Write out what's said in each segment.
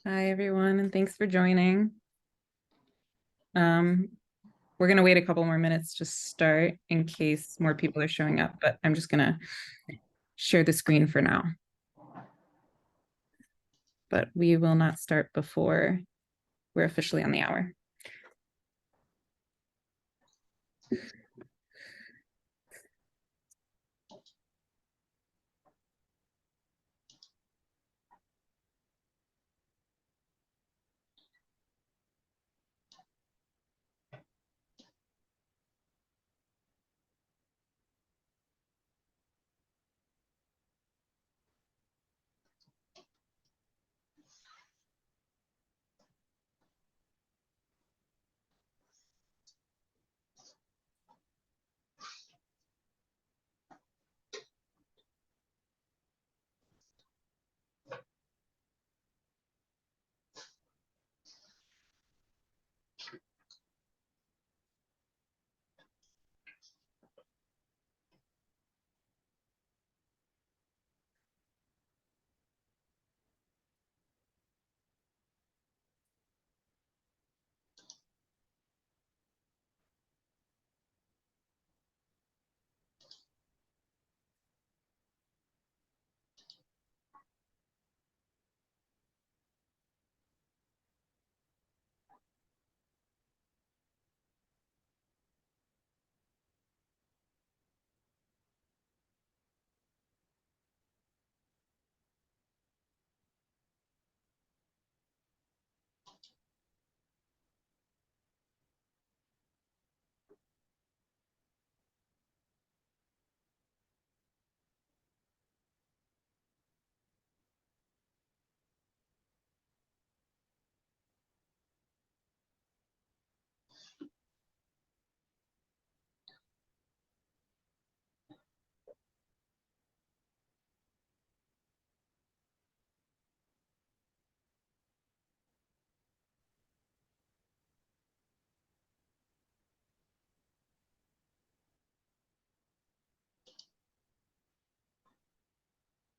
Hi, everyone, and thanks for joining. We're going to wait a couple more minutes to start in case more people are showing up, but I'm just going to share the screen for now. But we will not start before we're officially on the hour.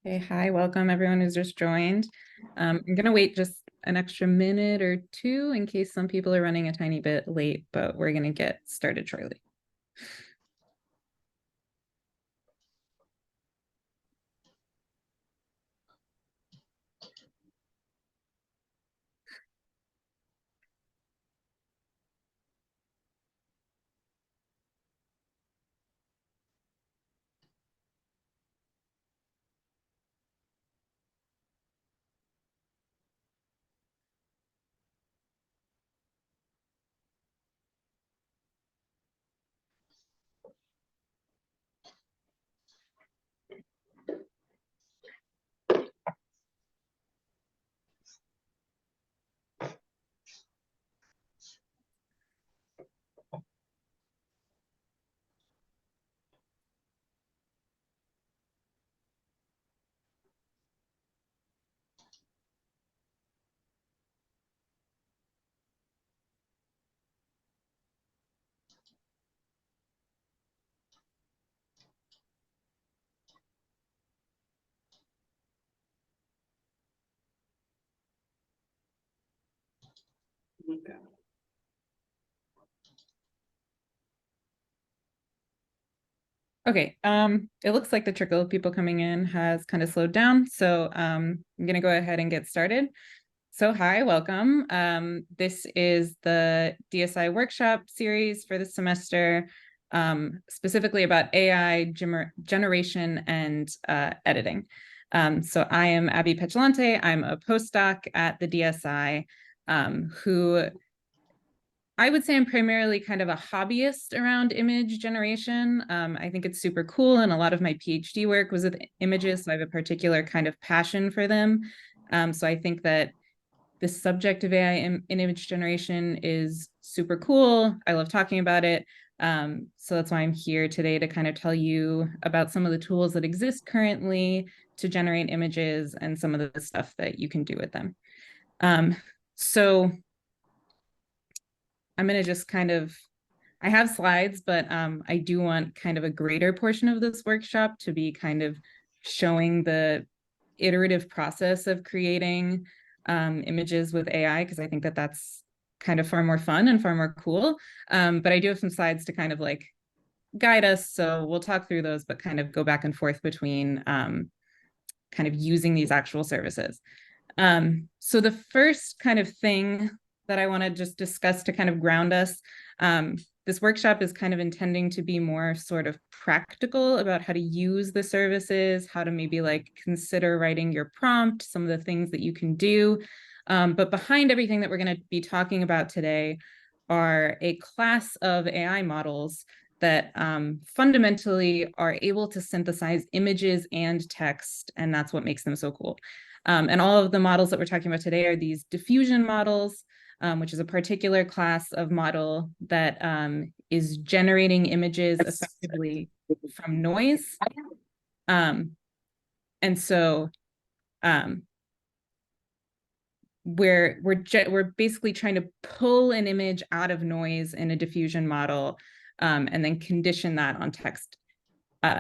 Hey, hi, welcome everyone who's just joined. I'm going to wait just an extra minute or two in case some people are running a tiny bit late, but we're going to get started shortly. Okay. Okay, it looks like the trickle of people coming in has kind of slowed down, so I'm gonna go ahead and get started. So hi, welcome. This is the DSI workshop series for this semester, specifically about AI generation and editing. So I am Abby Petulante. I'm a postdoc at the DSI, who I would say I'm primarily kind of a hobbyist around image generation. I think it's super cool, and a lot of my PhD work was with images, so I have a particular kind of passion for them. So I think that the subject of AI in image generation is super cool. I love talking about it. So that's why I'm here today to kind of tell you about some of the tools that exist currently to generate images and some of the stuff that you can do with them. So I'm going to just kind of, I have slides, but I do want kind of a greater portion of this workshop to be kind of showing the iterative process of creating images with AI, because I think that that's kind of far more fun and far more cool. But I do have some slides to kind of like guide us. So we'll talk through those, but kind of go back and forth between kind of using these actual services. So the first kind of thing that I want to just discuss to kind of ground us, this workshop is kind of intending to be more sort of practical about how to use the services, how to maybe like consider writing your prompt, some of the things that you can do. But behind everything that we're going to be talking about today are a class of AI models that fundamentally are able to synthesize images and text, and that's what makes them so cool. And all of the models that we're talking about today are these diffusion models, which is a particular class of model that is generating images effectively from noise. And so we're basically trying to pull an image out of noise in a diffusion model, and then condition that on text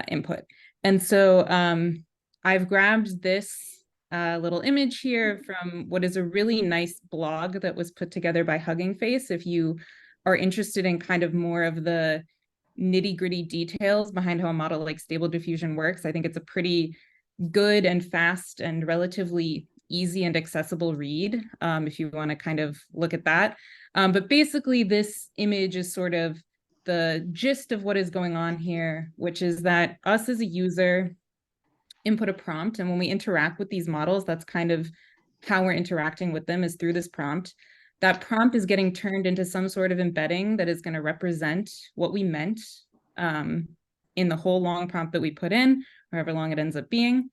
input. And so I've grabbed this little image here from what is a really nice blog that was put together by Hugging Face. If you are interested in kind of more of the nitty-gritty details behind how a model like Stable Diffusion works, I think it's a pretty good and fast and relatively easy and accessible read, if you want to kind of look at that. But basically, this image is sort of the gist of what is going on here, which is that us as a user input a prompt, and when we interact with these models, that's kind of how we're interacting with them, is through this prompt. That prompt is getting turned into some sort of embedding that is going to represent what we meant in the whole long prompt that we put in, however long it ends up being.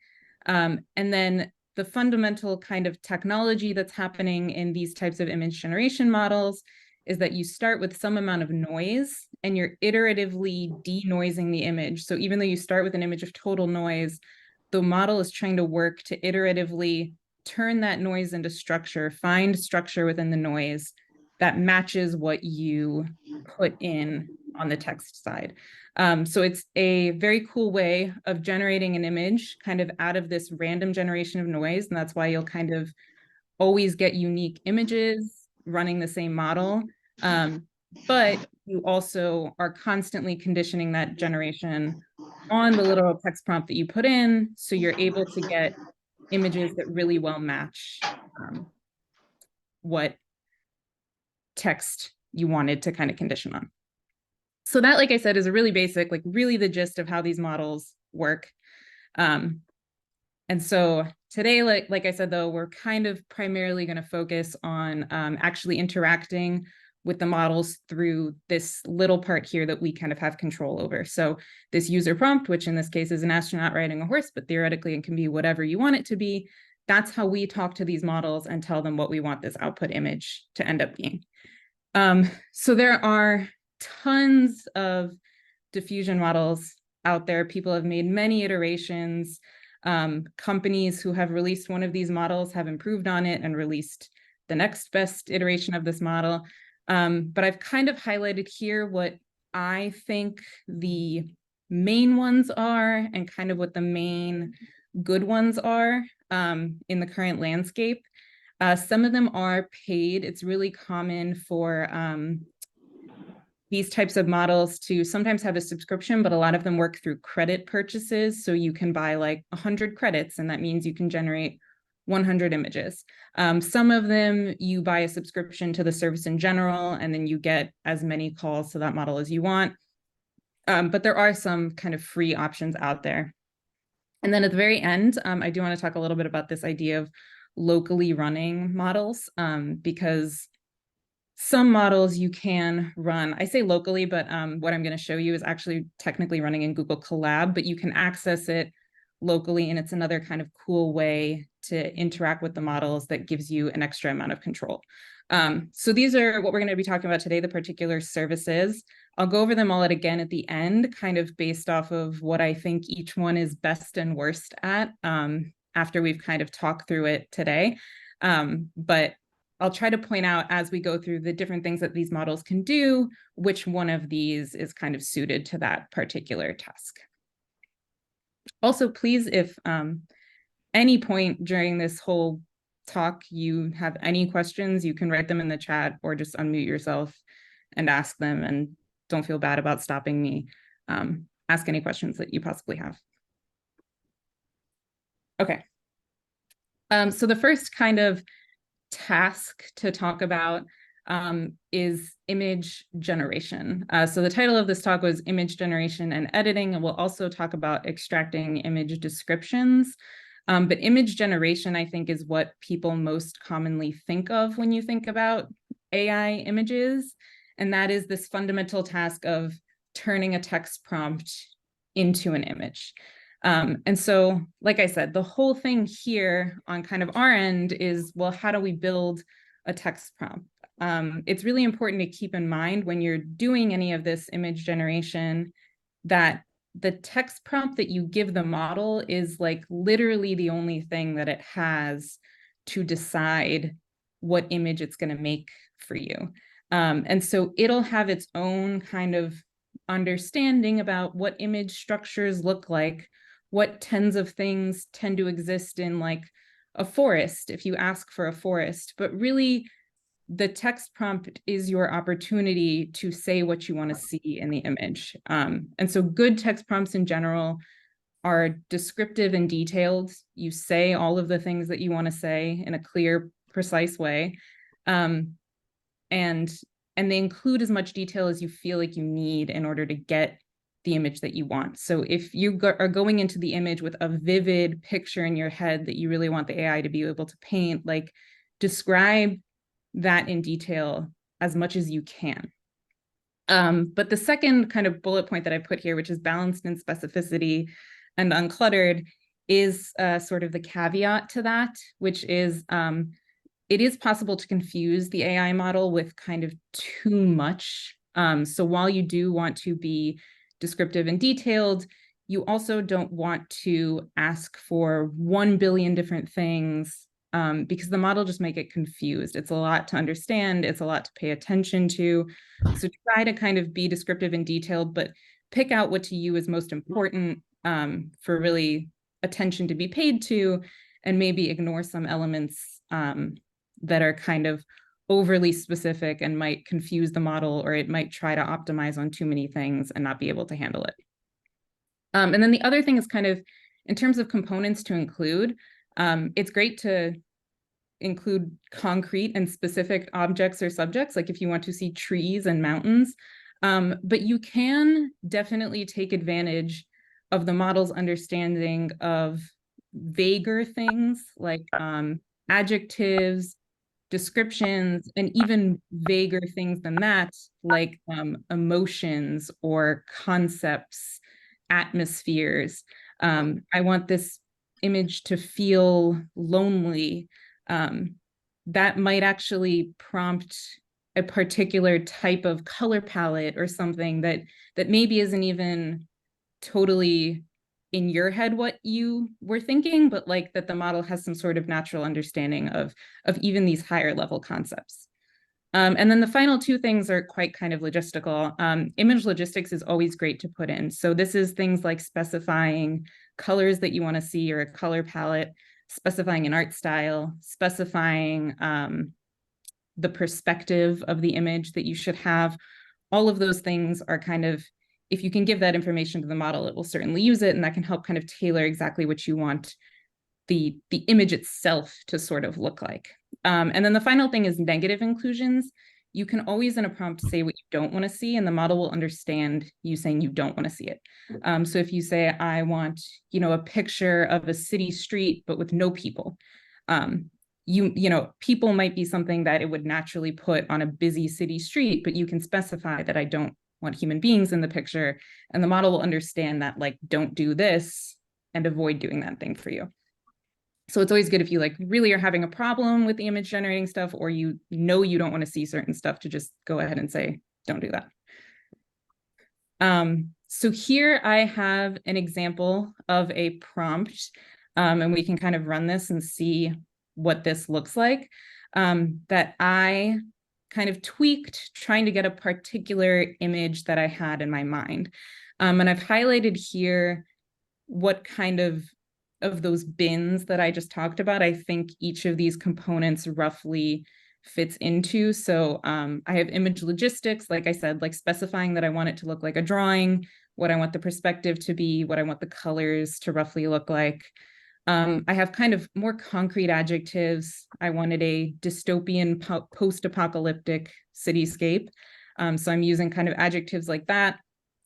And then the fundamental kind of technology that's happening in these types of image generation models is that you start with some amount of noise and you're iteratively denoising the image. So even though you start with an image of total noise, the model is trying to work to iteratively turn that noise into structure, find structure within the noise that matches what you put in on the text side. So it's a very cool way of generating an image kind of out of this random generation of noise. And that's why you'll kind of always get unique images running the same model. But you also are constantly conditioning that generation on the literal text prompt that you put in, so you're able to get images that really well match what text you wanted to kind of condition on. So that, like I said, is a really basic, like really the gist of how these models work. And so today, like I said, though, we're kind of primarily going to focus on actually interacting with the models through this little part here that we kind of have control over. So this user prompt, which in this case is an astronaut riding a horse, but theoretically it can be whatever you want it to be. That's how we talk to these models and tell them what we want this output image to end up being. So there are tons of diffusion models out there. People have made many iterations. Companies who have released one of these models have improved on it and released the next best iteration of this model. But I've kind of highlighted here what I think the main ones are and kind of what the main good ones are in the current landscape. Some of them are paid. It's really common for these types of models to sometimes have a subscription, but a lot of them work through credit purchases. So you can buy like 100 credits, and that means you can generate 100 images. Some of them you buy a subscription to the service in general, and then you get as many calls to that model as you want. But there are some kind of free options out there. And then at the very end, I do want to talk a little bit about this idea of locally running models, because some models you can run, I say locally, but what I'm going to show you is actually technically running in Google Colab, but you can access it locally, and it's another kind of cool way to interact with the models that gives you an extra amount of control. So these are what we're going to be talking about today, the particular services. I'll go over them all again at the end, kind of based off of what I think each one is best and worst at after we've kind of talked through it today. But I'll try to point out as we go through the different things that these models can do, which one of these is kind of suited to that particular task. Also, please, if any point during this whole talk you have any questions, you can write them in the chat or just unmute yourself and ask them, and don't feel bad about stopping me. Ask any questions that you possibly have. Okay. So the first kind of task to talk about is image generation. So the title of this talk was Image Generation and Editing, and we'll also talk about extracting image descriptions. But image generation, I think, is what people most commonly think of when you think about AI images. And that is this fundamental task of turning a text prompt into an image. And so, like I said, the whole thing here on kind of our end is, well, how do we build a text prompt? It's really important to keep in mind when you're doing any of this image generation that the text prompt that you give the model is like literally the only thing that it has to decide what image it's going to make for you. And so it'll have its own kind of understanding about what image structures look like, what tens of things tend to exist in like a forest if you ask for a forest, but really the text prompt is your opportunity to say what you want to see in the image. And so good text prompts in general are descriptive and detailed. You say all of the things that you want to say in a clear, precise way. And they include as much detail as you feel like you need in order to get the image that you want. So if you are going into the image with a vivid picture in your head that you really want the AI to be able to paint, like describe that in detail as much as you can. But the second kind of bullet point that I put here, which is balanced in specificity and uncluttered, is sort of the caveat to that, which is it is possible to confuse the AI model with kind of too much. So while you do want to be descriptive and detailed, you also don't want to ask for 1 billion different things because the model just might get confused. It's a lot to understand. It's a lot to pay attention to. So try to kind of be descriptive and detailed, but pick out what to you is most important for really attention to be paid to, and maybe ignore some elements that are kind of overly specific and might confuse the model, or it might try to optimize on too many things and not be able to handle it. And then the other thing is kind of in terms of components to include, it's great to include concrete and specific objects or subjects, like if you want to see trees and mountains, but you can definitely take advantage of the model's understanding of vaguer things like adjectives, descriptions, and even vaguer things than that, like emotions or concepts, atmospheres. I want this image to feel lonely. That might actually prompt a particular type of color palette or something that maybe isn't even totally in your head what you were thinking, but like that the model has some sort of natural understanding of even these higher level concepts. And then the final two things are quite kind of logistical. Image logistics is always great to put in. So this is things like specifying colors that you want to see or a color palette, specifying an art style, specifying the perspective of the image that you should have. All of those things are kind of, if you can give that information to the model, it will certainly use it, and that can help kind of tailor exactly what you want the image itself to sort of look like. And then the final thing is negative inclusions. You can always in a prompt say what you don't want to see, and the model will understand you saying you don't want to see it. So if you say, I want, a picture of a city street, but with no people, people might be something that it would naturally put on a busy city street, but you can specify that I don't want human beings in the picture, and the model will understand that, like, don't do this and avoid doing that thing for you. So it's always good if you like really are having a problem with the image generating stuff, or you don't want to see certain stuff, to just go ahead and say, don't do that. So here I have an example of a prompt, and we can kind of run this and see what this looks like, that I kind of tweaked trying to get a particular image that I had in my mind. And I've highlighted here what kind of those bins that I just talked about, I think each of these components roughly fits into. So I have image logistics, like I said, like specifying that I want it to look like a drawing, what I want the perspective to be, what I want the colors to roughly look like. I have kind of more concrete adjectives. I wanted a dystopian post-apocalyptic cityscape. So I'm using kind of adjectives like that.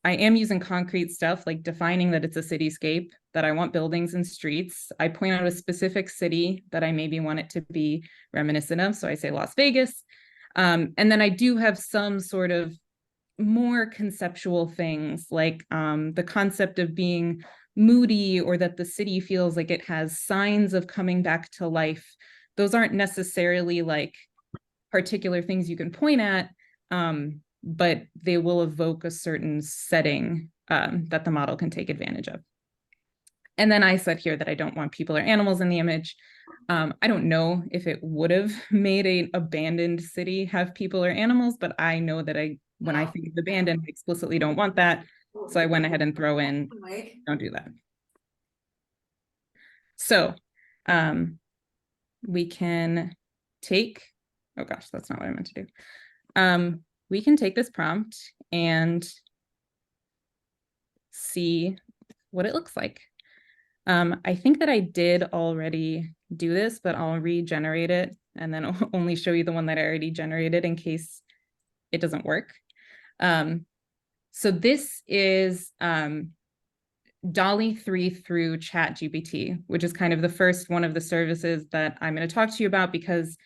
I am using concrete stuff, like defining that it's a cityscape, that I want buildings and streets. I point out a specific city that I maybe want it to be reminiscent of. So I say Las Vegas. And then I do have some sort of more conceptual things, like the concept of being moody, or that the city feels like it has signs of coming back to life. Those aren't necessarily like particular things you can point at, but they will evoke a certain setting that the model can take advantage of. And then I said here that I don't want people or animals in the image. I don't know if it would have made an abandoned city have people or animals, but I know that when I think of abandoned, I explicitly don't want that. So I went ahead and throw in, don't do that. So we can take, oh gosh, that's not what I meant to do. We can take this prompt and see what it looks like. I think that I did already do this, but I'll regenerate it and then only show you the one that I already generated in case it doesn't work. So this is DALL-E 3 through ChatGPT, which is kind of the first one of the services that I'm going to talk to you about because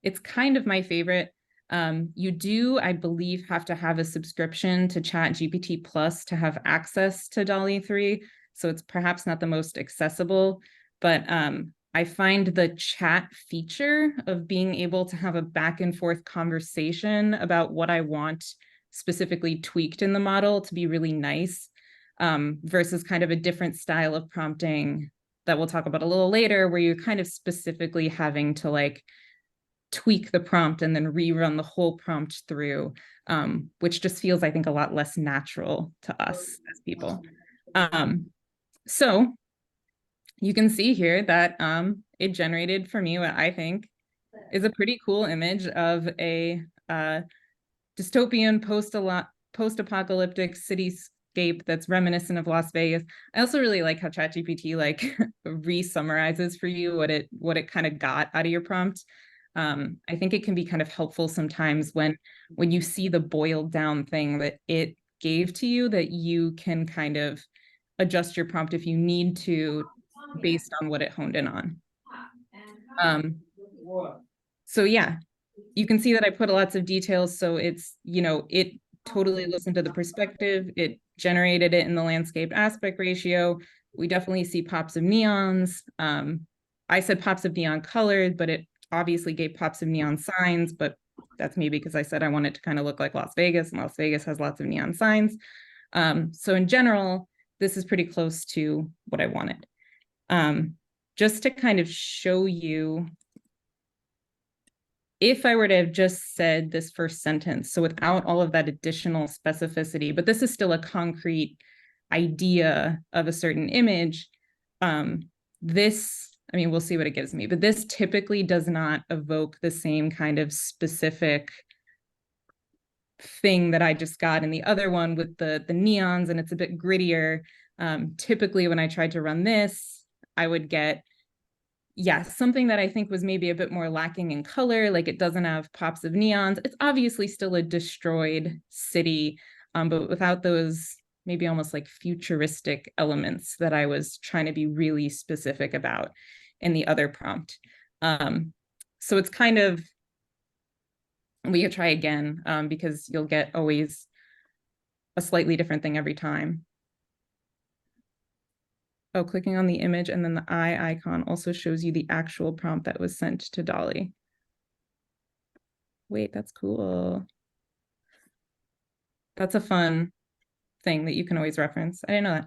it's kind of my favorite. You do, I believe, have to have a subscription to ChatGPT Plus to have access to DALL-E 3. So it's perhaps not the most accessible, but I find the chat feature of being able to have a back and forth conversation about what I want specifically tweaked in the model to be really nice, versus kind of a different style of prompting that we'll talk about a little later, where you're kind of specifically having to like tweak the prompt and then rerun the whole prompt through, which just feels, I think, a lot less natural to us as people. So you can see here that it generated for me what I think is a pretty cool image of a dystopian post-apocalyptic cityscape that's reminiscent of Las Vegas. I also really like how ChatGPT like re-summarizes for you what it kind of got out of your prompt. I think it can be kind of helpful sometimes when you see the boiled down thing that it gave to you, that you can kind of adjust your prompt if you need to based on what it honed in on. So yeah, you can see that I put lots of details. So it's, it totally listened to the perspective. It generated it in the landscape aspect ratio. We definitely see pops of neons. I said pops of neon colored, but it obviously gave pops of neon signs, but that's me because I said I want it to kind of look like Las Vegas, and Las Vegas has lots of neon signs. So in general, this is pretty close to what I wanted. Just to kind of show you, if I were to have just said this first sentence, so without all of that additional specificity, but this is still a concrete idea of a certain image, this, I mean, we'll see what it gives me, but this typically does not evoke the same kind of specific thing that I just got in the other one with the neons, and it's a bit grittier. Typically, when I tried to run this, I would get, something that I think was maybe a bit more lacking in color, like it doesn't have pops of neons. It's obviously still a destroyed city, but without those maybe almost like futuristic elements that I was trying to be really specific about in the other prompt. So it's kind of, we could try again, because you'll get always a slightly different thing every time. Oh, clicking on the image and then the eye icon also shows you the actual prompt that was sent to DALL-E. Wait, that's cool. That's a fun thing that you can always reference. I didn't know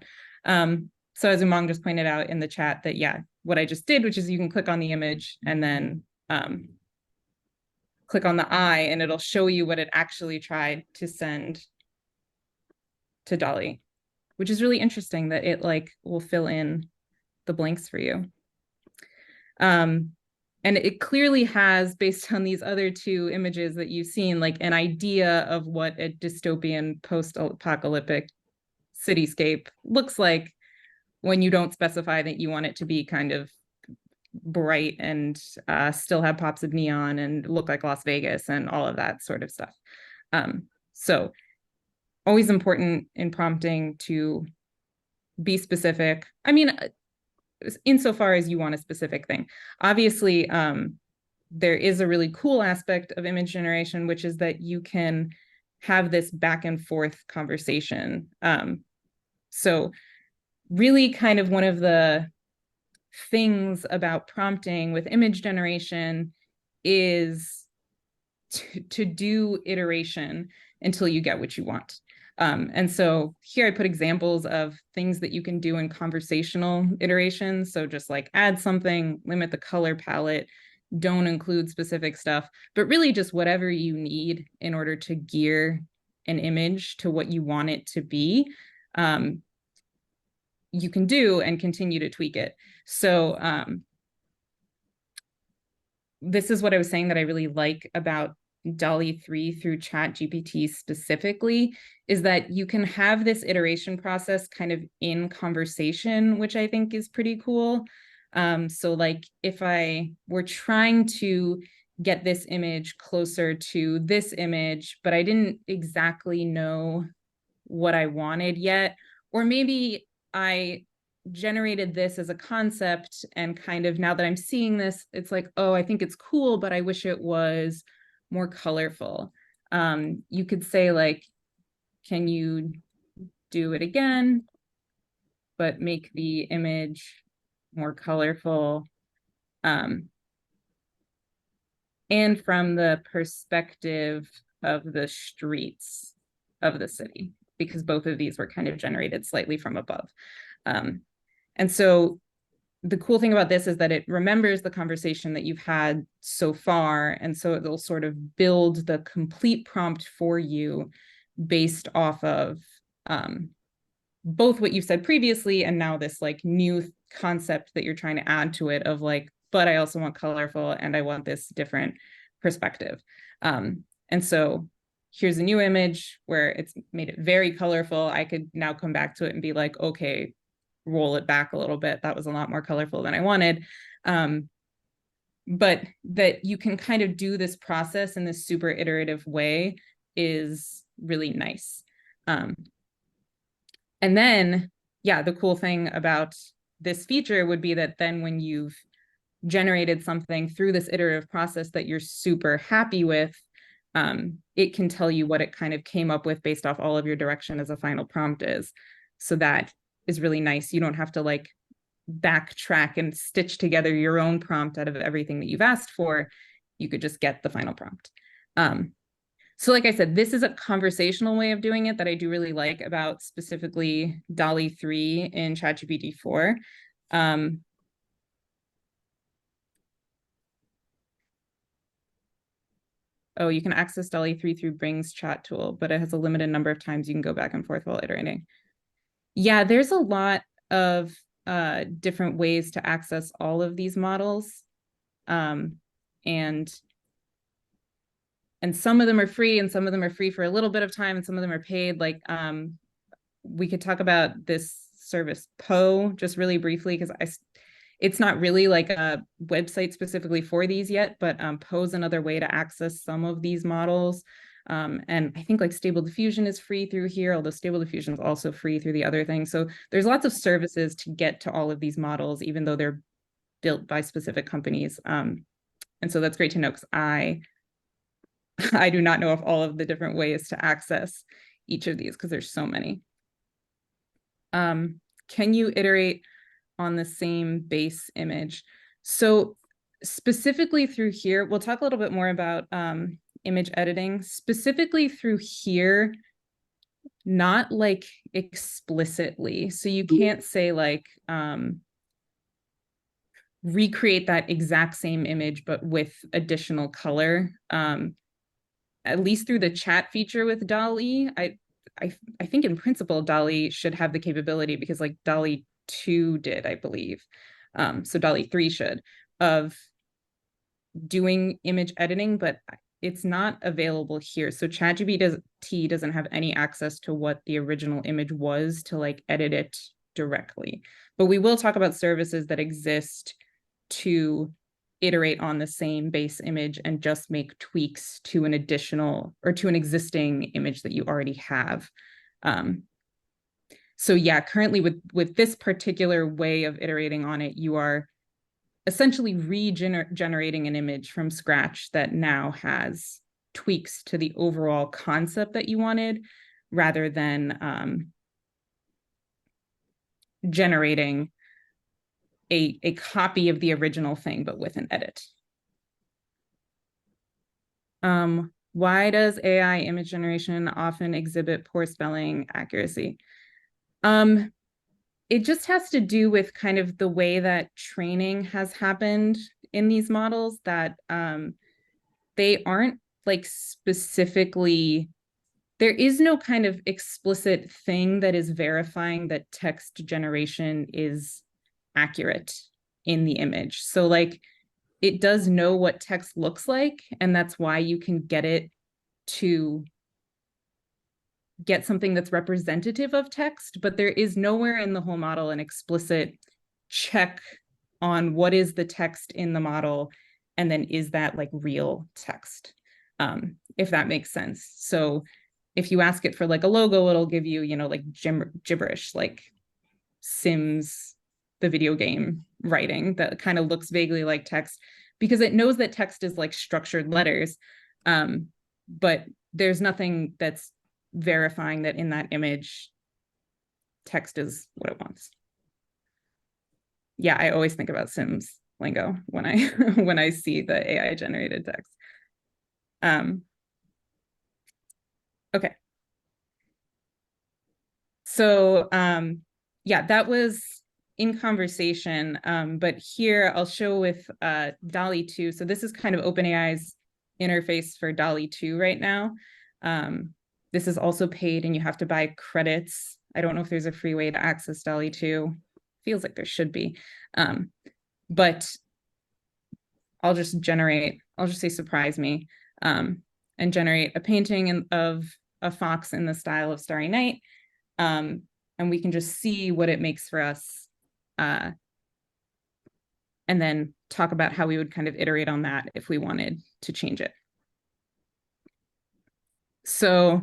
that. So as Umang just pointed out in the chat that, what I just did, which is you can click on the image and then click on the eye and it'll show you what it actually tried to send to DALL-E, which is really interesting that it like will fill in the blanks for you. And it clearly has, based on these other two images that you've seen, like an idea of what a dystopian post-apocalyptic cityscape looks like when you don't specify that you want it to be kind of bright and still have pops of neon and look like Las Vegas and all of that sort of stuff. So always important in prompting to be specific. I mean, insofar as you want a specific thing. Obviously, there is a really cool aspect of image generation, which is that you can have this back and forth conversation. So really kind of one of the things about prompting with image generation is to do iteration until you get what you want. And so here I put examples of things that you can do in conversational iterations. So just like add something, limit the color palette, don't include specific stuff, but really just whatever you need in order to gear an image to what you want it to be, you can do and continue to tweak it. So this is what I was saying that I really like about DALL-E 3 through ChatGPT specifically, is that you can have this iteration process kind of in conversation, which I think is pretty cool. So like if I were trying to get this image closer to this image, but I didn't exactly know what I wanted yet, or maybe I generated this as a concept and kind of now that I'm seeing this, it's like, oh, I think it's cool, but I wish it was more colorful. You could say like, can you do it again, but make the image more colorful? And from the perspective of the streets of the city, because both of these were kind of generated slightly from above. And so the cool thing about this is that it remembers the conversation that you've had so far. And so it'll sort of build the complete prompt for you based off of both what you've said previously and now this like new concept that you're trying to add to it of like but I also want colorful and I want this different perspective. And so here's a new image where it's made it very colorful. I could now come back to it and be like, okay, roll it back a little bit. That was a lot more colorful than I wanted. But that you can kind of do this process in this super iterative way is really nice. And then, yeah, the cool thing about this feature would be that then when you've generated something through this iterative process that you're super happy with, it can tell you what it kind of came up with based off all of your direction as a final prompt is. So that is really nice. You don't have to like backtrack and stitch together your own prompt out of everything that you've asked for. You could just get the final prompt. So like I said, this is a conversational way of doing it that I do really like about specifically DALL-E 3 in ChatGPT 4. Oh, you can access DALL-E 3 through Bing's chat tool, but it has a limited number of times you can go back and forth while iterating. Yeah, there's a lot of different ways to access all of these models. And some of them are free and some of them are free for a little bit of time and some of them are paid. Like we could talk about this service Poe just really briefly because it's not really like a website specifically for these yet, but Poe is another way to access some of these models. And I think like Stable Diffusion is free through here, although Stable Diffusion is also free through the other thing. So there's lots of services to get to all of these models, even though they're built by specific companies. And so that's great to know because I do not know of all of the different ways to access each of these because there's so many. Can you iterate on the same base image? So specifically through here, we'll talk a little bit more about image editing. Specifically through here, not like explicitly. So you can't say like recreate that exact same image, but with additional color. At least through the chat feature with DALL-E, I think in principle, DALL-E should have the capability because like DALL-E 2 did, I believe. So DALL-E 3 should, of doing image editing, but it's not available here. So ChatGPT doesn't have any access to what the original image was to like edit it directly. But we will talk about services that exist to iterate on the same base image and just make tweaks to an additional or to an existing image that you already have. So yeah, currently with this particular way of iterating on it, you are essentially regenerating an image from scratch that now has tweaks to the overall concept that you wanted, rather than generating a copy of the original thing, but with an edit. Why does AI image generation often exhibit poor spelling accuracy? It just has to do with kind of the way that training has happened in these models, that they aren't like specifically, there is no kind of explicit thing that is verifying that text generation is accurate in the image. So like it does know what text looks like, and that's why you can get it to get something that's representative of text, but there is nowhere in the whole model an explicit check on what is the text in the model, and then is that like real text, if that makes sense. So if you ask it for like a logo, it'll give you, you know, like gibberish, like Sims, the video game writing that kind of looks vaguely like text, because it knows that text is like structured letters, but there's nothing that's verifying that in that image text is what it wants. Yeah, I always think about Sims lingo when I when I see the AI generated text. Okay. So yeah, that was in conversation, but here I'll show with DALL-E 2. So this is kind of OpenAI's interface for DALL-E 2 right now. This is also paid and you have to buy credits. I don't know if there's a free way to access DALL-E 2. Feels like there should be. But I'll just say surprise me, and generate a painting of a fox in the style of Starry Night. And we can just see what it makes for us. And then talk about how we would kind of iterate on that if we wanted to change it. So,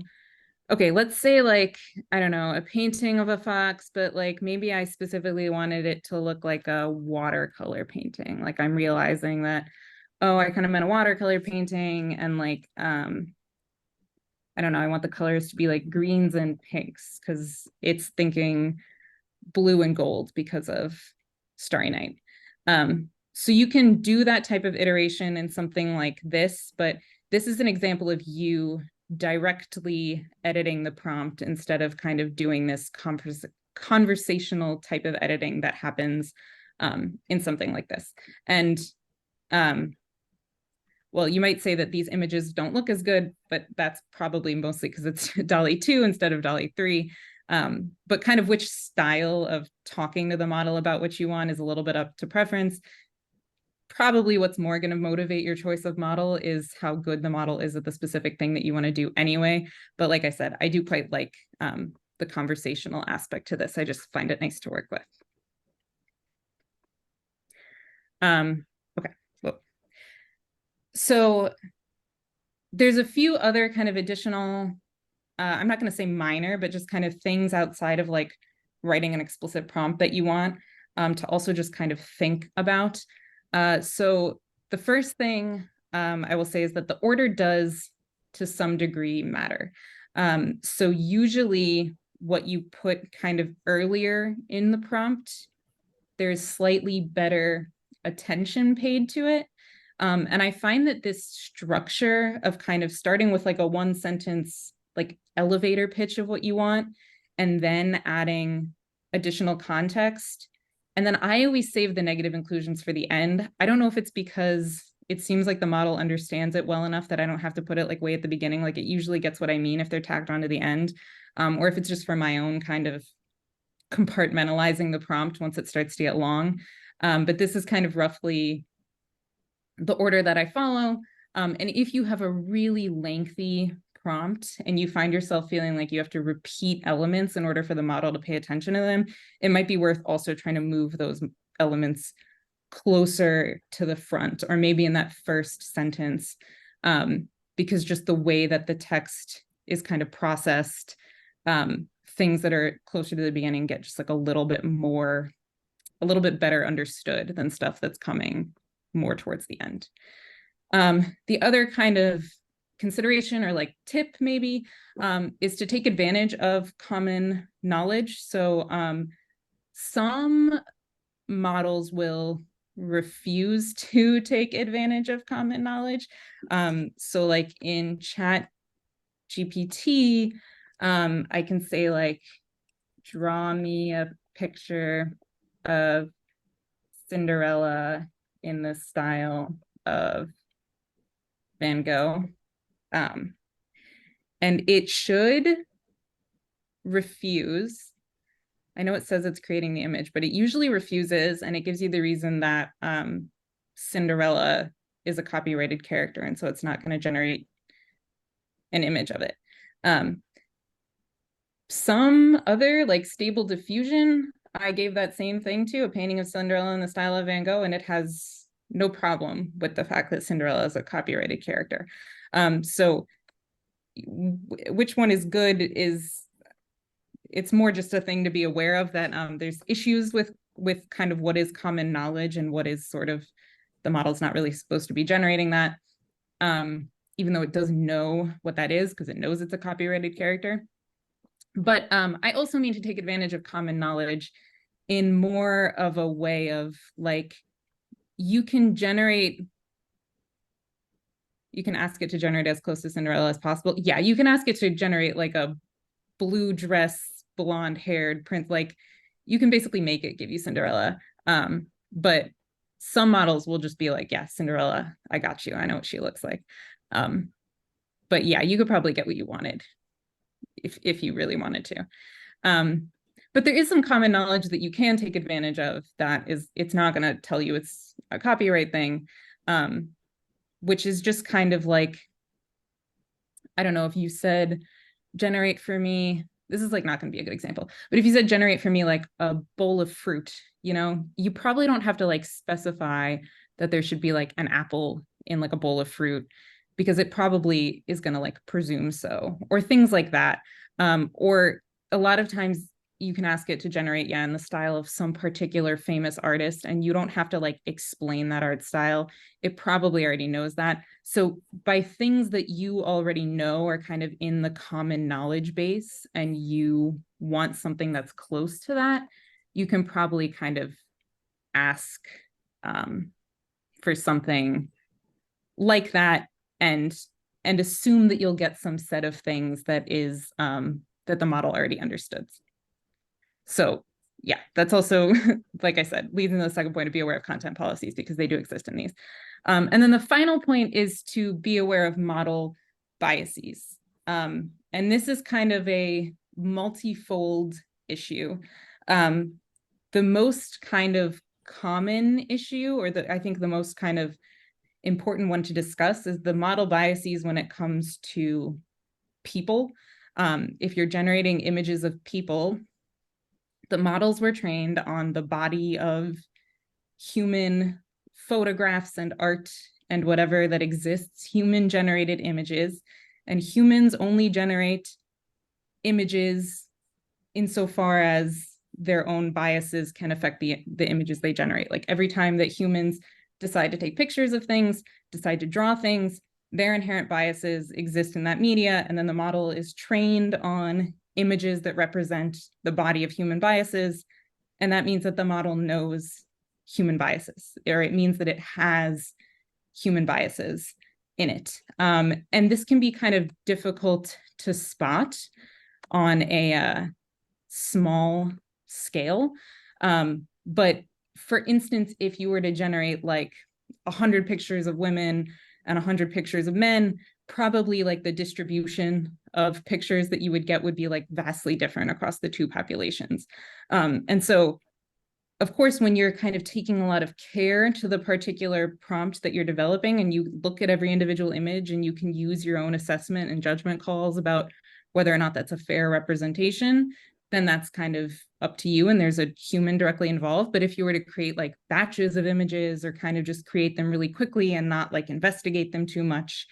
okay, let's say like, I don't know, a painting of a fox, but like maybe I specifically wanted it to look like a watercolor painting. Like I'm realizing that, oh, I kind of meant a watercolor painting, and like, I don't know, I want the colors to be like greens and pinks because it's thinking blue and gold because of Starry Night. So you can do that type of iteration in something like this, but this is an example of you directly editing the prompt instead of kind of doing this conversational type of editing that happens in something like this. And well, you might say that these images don't look as good, but that's probably mostly because it's DALL-E 2 instead of DALL-E 3. But kind of which style of talking to the model about what you want is a little bit up to preference. Probably what's more going to motivate your choice of model is how good the model is at the specific thing that you want to do anyway. But like I said, I do quite like the conversational aspect to this. I just find it nice to work with. Okay, well, so there's a few other kind of additional, I'm not going to say minor, but just kind of things outside of like writing an explicit prompt that you want to also just kind of think about. So the first thing I will say is that the order does to some degree matter. So usually what you put kind of earlier in the prompt, there's slightly better attention paid to it. And I find that this structure of kind of starting with like a one sentence, like elevator pitch of what you want, and then adding additional context. And then I always save the negative inclusions for the end. I don't know if it's because it seems like the model understands it well enough that I don't have to put it like way at the beginning. Like it usually gets what I mean if they're tagged onto the end, or if it's just for my own kind of compartmentalizing the prompt once it starts to get long. But this is kind of roughly the order that I follow. And if you have a really lengthy prompt and you find yourself feeling like you have to repeat elements in order for the model to pay attention to them, it might be worth also trying to move those elements closer to the front, or maybe in that first sentence, because just the way that the text is kind of processed, things that are closer to the beginning get just like a little bit better understood than stuff that's coming more towards the end. The other kind of consideration or like tip maybe is to take advantage of common knowledge. So some models will refuse to take advantage of common knowledge. So like in Chat GPT, I can say like, draw me a picture of Cinderella in the style of Van Gogh. And it should refuse. I know it says it's creating the image, but it usually refuses, and it gives you the reason that Cinderella is a copyrighted character, and so it's not going to generate an image of it. Some other like Stable Diffusion, I gave that same thing to, a painting of Cinderella in the style of Van Gogh, and it has no problem with the fact that Cinderella is a copyrighted character. So which one is good is, it's more just a thing to be aware of, that there's issues with kind of what is common knowledge and what is sort of, the model's not really supposed to be generating that, even though it does know what that is because it knows it's a copyrighted character. But I also mean to take advantage of common knowledge in more of a way of like, you can ask it to generate as close to Cinderella as possible. Yeah, you can ask it to generate like a blue dress, blonde haired prince. Like you can basically make it give you Cinderella. But some models will just be like, yeah, Cinderella, I got you. I know what she looks like. But yeah, you could probably get what you wanted if you really wanted to. But there is some common knowledge that you can take advantage of that is, it's not going to tell you it's a copyright thing. which is just kind of like, I don't know, if you said generate for me, this is like not going to be a good example, but if you said generate for me like a bowl of fruit, you know, you probably don't have to like specify that there should be like an apple in like a bowl of fruit, because it probably is going to like presume so, or things like that. Or a lot of times you can ask it to generate, yeah, in the style of some particular famous artist, and you don't have to like explain that art style. It probably already knows that. So by things that you already know are kind of in the common knowledge base, and you want something that's close to that, you can probably kind of ask for something like that, and assume that you'll get some set of things that is that the model already understood. So yeah, that's also, like I said, leads into the second point, to be aware of content policies, because they do exist in these. And then the final point is to be aware of model biases. And this is kind of a multifold issue. The most kind of common issue, or I think the most kind of important one to discuss, is the model biases when it comes to people. If you're generating images of people, the models were trained on the body of human photographs and art and whatever that exists, human generated images, and humans only generate images insofar as their own biases can affect the images they generate. Like every time that humans decide to take pictures of things, decide to draw things, their inherent biases exist in that media, and then the model is trained on images that represent the body of human biases, and that means that the model knows human biases, or it means that it has human biases in it. And this can be kind of difficult to spot on a small scale. But for instance, if you were to generate like 100 pictures of women and 100 pictures of men, probably like the distribution of pictures that you would get would be like vastly different across the two populations. And so, of course, when you're kind of taking a lot of care to the particular prompt that you're developing, and you look at every individual image and you can use your own assessment and judgment calls about whether or not that's a fair representation, then that's kind of up to you, and there's a human directly involved. But if you were to create like batches of images, or kind of just create them really quickly and not like investigate them too much,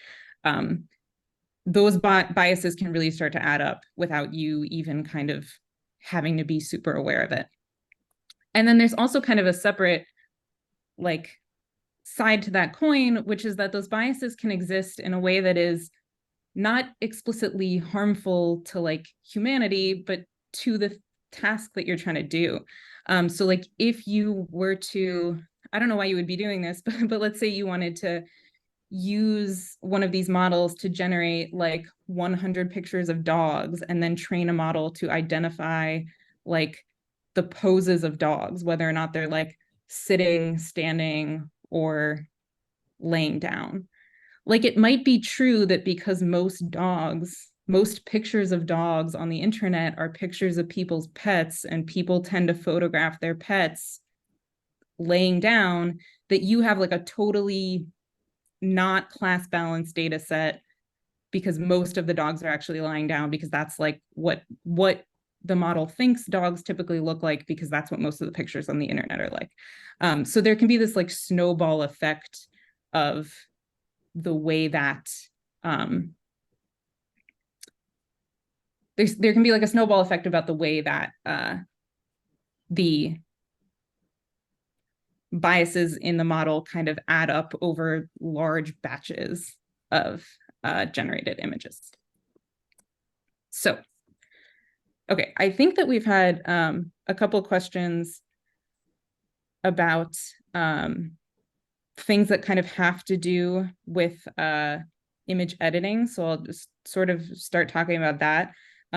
those biases can really start to add up without you even kind of having to be super aware of it. And then there's also kind of a separate like side to that coin, which is that those biases can exist in a way that is not explicitly harmful to like humanity, but to the task that you're trying to do. So like if you were to, I don't know why you would be doing this, but let's say you wanted to use one of these models to generate like 100 pictures of dogs, and then train a model to identify like the poses of dogs, whether or not they're like sitting, standing, or laying down. Like it might be true that because most pictures of dogs on the internet are pictures of people's pets, and people tend to photograph their pets laying down, that you have like a totally not class balanced data set, because most of the dogs are actually lying down, because that's like what the model thinks dogs typically look like, because that's what most of the pictures on the internet are like. So there can be this like snowball effect of the way that there can be like a snowball effect about the way that the biases in the model kind of add up over large batches of generated images. So, okay, I think that we've had a couple questions about things that kind of have to do with image editing. So I'll just sort of start talking about that,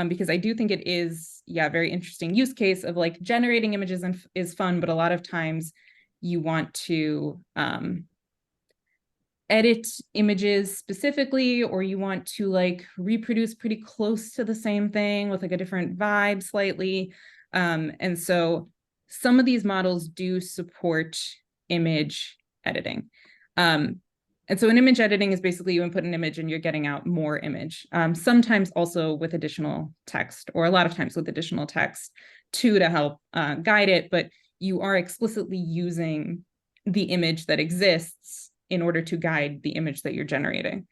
because I do think it is, yeah, a very interesting use case of like generating images is fun, but a lot of times you want to edit images specifically, or you want to like reproduce pretty close to the same thing with like a different vibe slightly. And so some of these models do support image editing. And so an image editing is basically you input an image and you're getting out more image, sometimes also with additional text, or a lot of times with additional text too, to help guide it, but you are explicitly using the image that exists in order to guide the image that you're generating.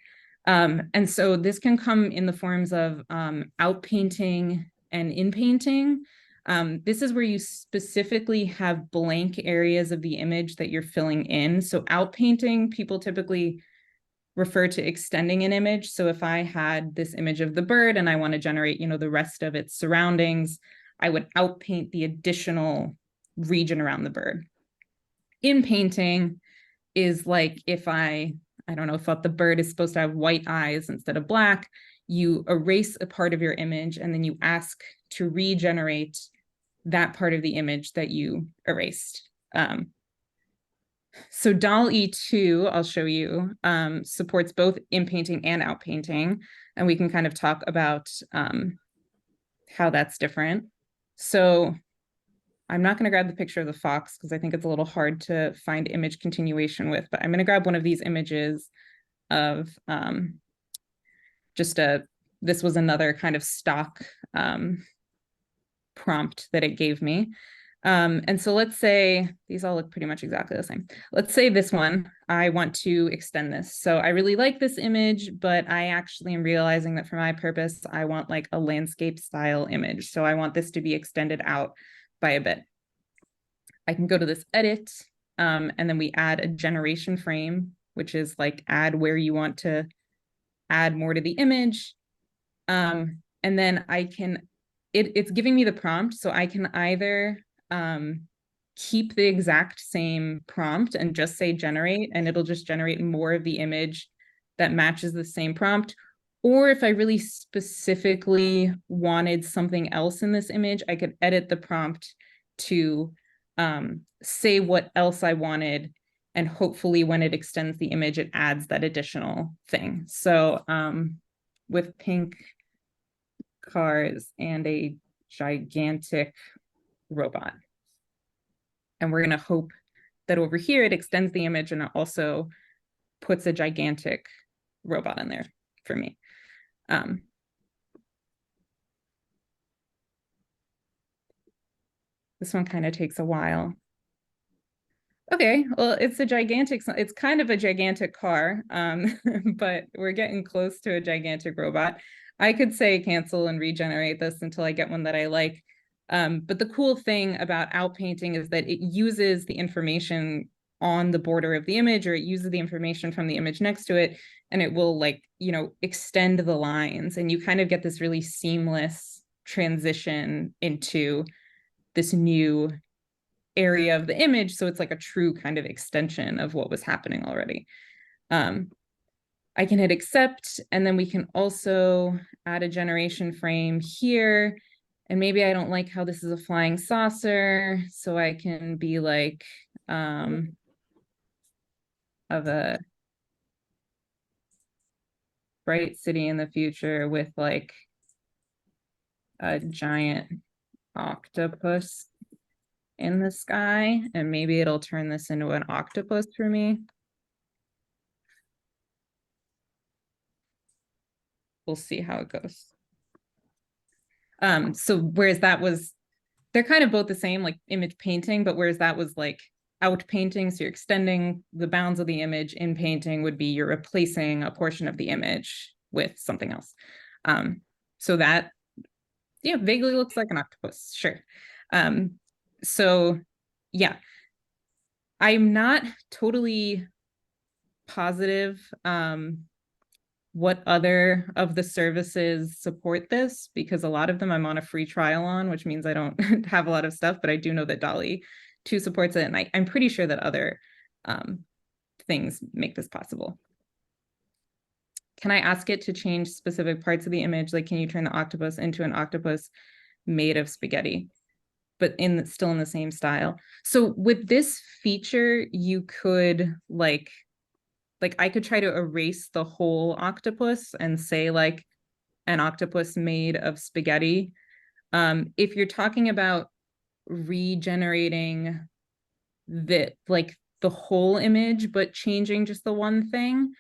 And so this can come in the forms of outpainting and inpainting. This is where you specifically have blank areas of the image that you're filling in. So outpainting, people typically refer to extending an image. So if I had this image of the bird and I want to generate, the rest of its surroundings, I would outpaint the additional region around the bird. Inpainting is like if I don't know, thought the bird is supposed to have white eyes instead of black, you erase a part of your image and then you ask to regenerate that part of the image that you erased. So DALL-E 2, I'll show you, supports both inpainting and outpainting, and we can kind of talk about how that's different. So I'm not going to grab the picture of the fox because I think it's a little hard to find image continuation with, but I'm going to grab one of these images of this was another kind of stock prompt that it gave me. And so let's say these all look pretty much exactly the same. Let's say this one, I want to extend this. So I really like this image, but I actually am realizing that for my purpose, I want like a landscape style image. So I want this to be extended out by a bit. I can go to this edit, and then we add a generation frame, which is like add where you want to add more to the image. And then I can, it's giving me the prompt. So I can either keep the exact same prompt and just say generate, and it'll just generate more of the image that matches the same prompt. Or if I really specifically wanted something else in this image, I could edit the prompt to say what else I wanted. And hopefully when it extends the image, it adds that additional thing. So with pink cars and a gigantic robot. And we're going to hope that over here it extends the image and it also puts a gigantic robot in there for me. This one kind of takes a while. Okay, well, it's kind of a gigantic car, but we're getting close to a gigantic robot. I could say cancel and regenerate this until I get one that I like. But the cool thing about outpainting is that it uses the information on the border of the image, or it uses the information from the image next to it, and it will extend the lines, and you kind of get this really seamless transition into this new area of the image. So it's like a true kind of extension of what was happening already. I can hit accept, and then we can also add a generation frame here. And maybe I don't like how this is a flying saucer, so I can be like of a bright city in the future with like a giant octopus in the sky, and maybe it'll turn this into an octopus for me. We'll see how it goes. So whereas that was, they're kind of both the same, like image painting, but whereas that was like out painting, so you're extending the bounds of the image, in painting would be you're replacing a portion of the image with something else. So that, yeah, vaguely looks like an octopus, sure. So yeah, I'm not totally positive what other of the services support this, because a lot of them I'm on a free trial on, which means I don't have a lot of stuff, but I do know that DALL-E 2 supports it, and I'm pretty sure that other things make this possible. Can I ask it to change specific parts of the image? Like, can you turn the octopus into an octopus made of spaghetti, but still in the same style? So with this feature, you could like I could try to erase the whole octopus and say like an octopus made of spaghetti. If you're talking about regenerating the the whole image, but changing just the one thing.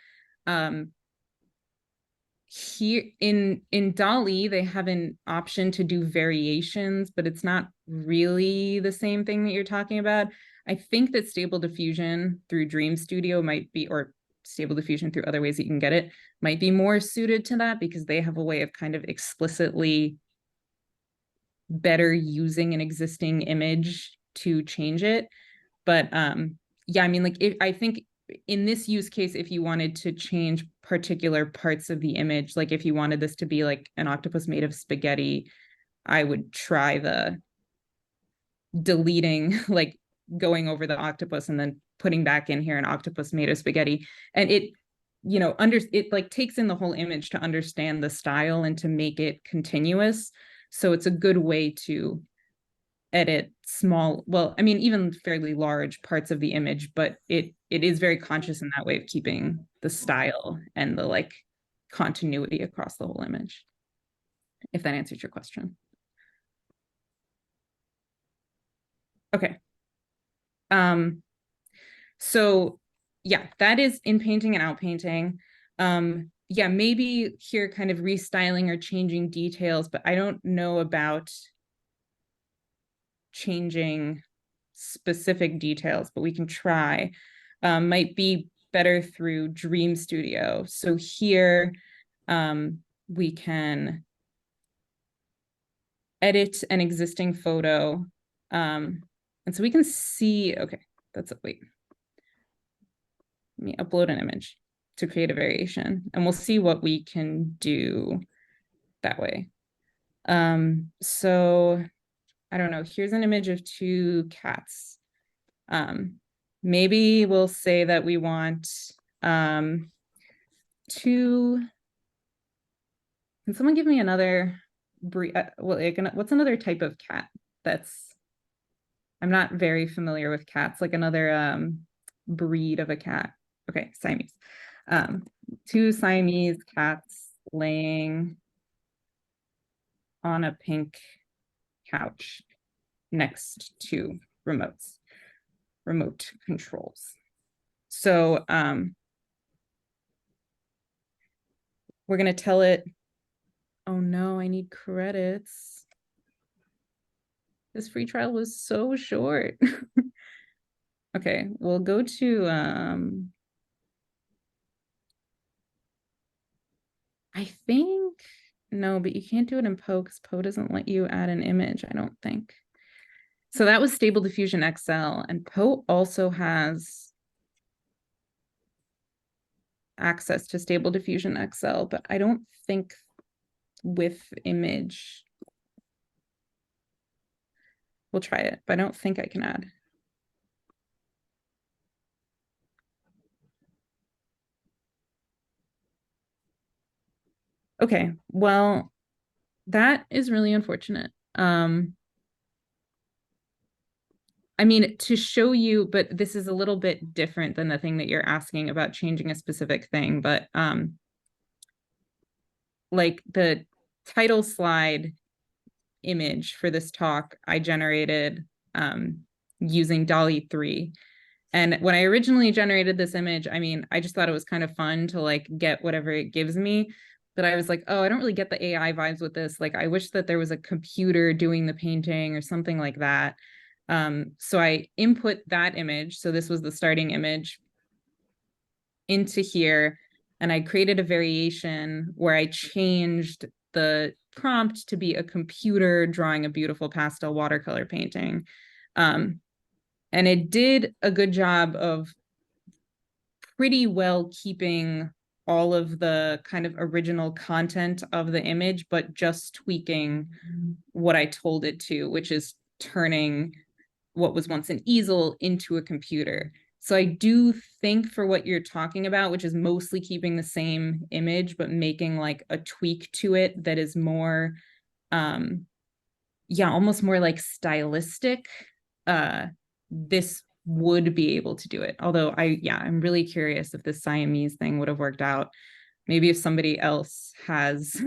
Here in DALL-E, they have an option to do variations, but it's not really the same thing that you're talking about. I think that Stable Diffusion through Dream Studio might be, or Stable Diffusion through other ways that you can get it, might be more suited to that because they have a way of kind of explicitly better using an existing image to change it. But yeah, I mean, like, I think in this use case, if you wanted to change particular parts of the image, like if you wanted this to be like an octopus made of spaghetti, I would try the deleting, like going over the octopus and then putting back in here an octopus made of spaghetti. And it, you know, it like takes in the whole image to understand the style and to make it continuous. So it's a good way to edit small, well, I mean, even fairly large parts of the image, but it is very conscious in that way of keeping the style and the like continuity across the whole image, if that answers your question. Okay. So yeah, that is in painting and out painting. Yeah, maybe here kind of restyling or changing details, but I don't know about changing specific details, but we can try. Might be better through Dream Studio. So here we can edit an existing photo. And so we can see, okay, that's it, wait. Let me upload an image to create a variation and we'll see what we can do that way. So I don't know, here's an image of two cats. Maybe we'll say that we want two. Can someone give me another breed? Well, what's another type of cat that's, I'm not very familiar with cats, like another breed of a cat. Okay, Siamese. Two Siamese cats laying on a pink couch next to remote controls. So we're going to tell it, oh no, I need credits. This free trial was so short. Okay, we'll go to, I think, no, but you can't do it in Poe because Poe doesn't let you add an image, I don't think. So that was Stable Diffusion XL, and Poe also has access to Stable Diffusion XL, but I don't think with image. We'll try it, but I don't think I can add. Okay, well, that is really unfortunate. I mean, to show you, but this is a little bit different than the thing that you're asking about changing a specific thing, but like the title slide image for this talk, I generated using DALL-E 3. And when I originally generated this image, I mean, I just thought it was kind of fun to like get whatever it gives me. But I was like, oh, I don't really get the AI vibes with this. Like, I wish that there was a computer doing the painting or something like that. So I input that image. So this was the starting image into here. And I created a variation where I changed the prompt to be a computer drawing a beautiful pastel watercolor painting. And it did a good job of pretty well keeping all of the kind of original content of the image, but just tweaking what I told it to, which is turning what was once an easel into a computer. So I do think for what you're talking about, which is mostly keeping the same image, but making like a tweak to it that is more, yeah, almost more like stylistic, this would be able to do it. Although I'm really curious if this Siamese thing would have worked out. Maybe if somebody else has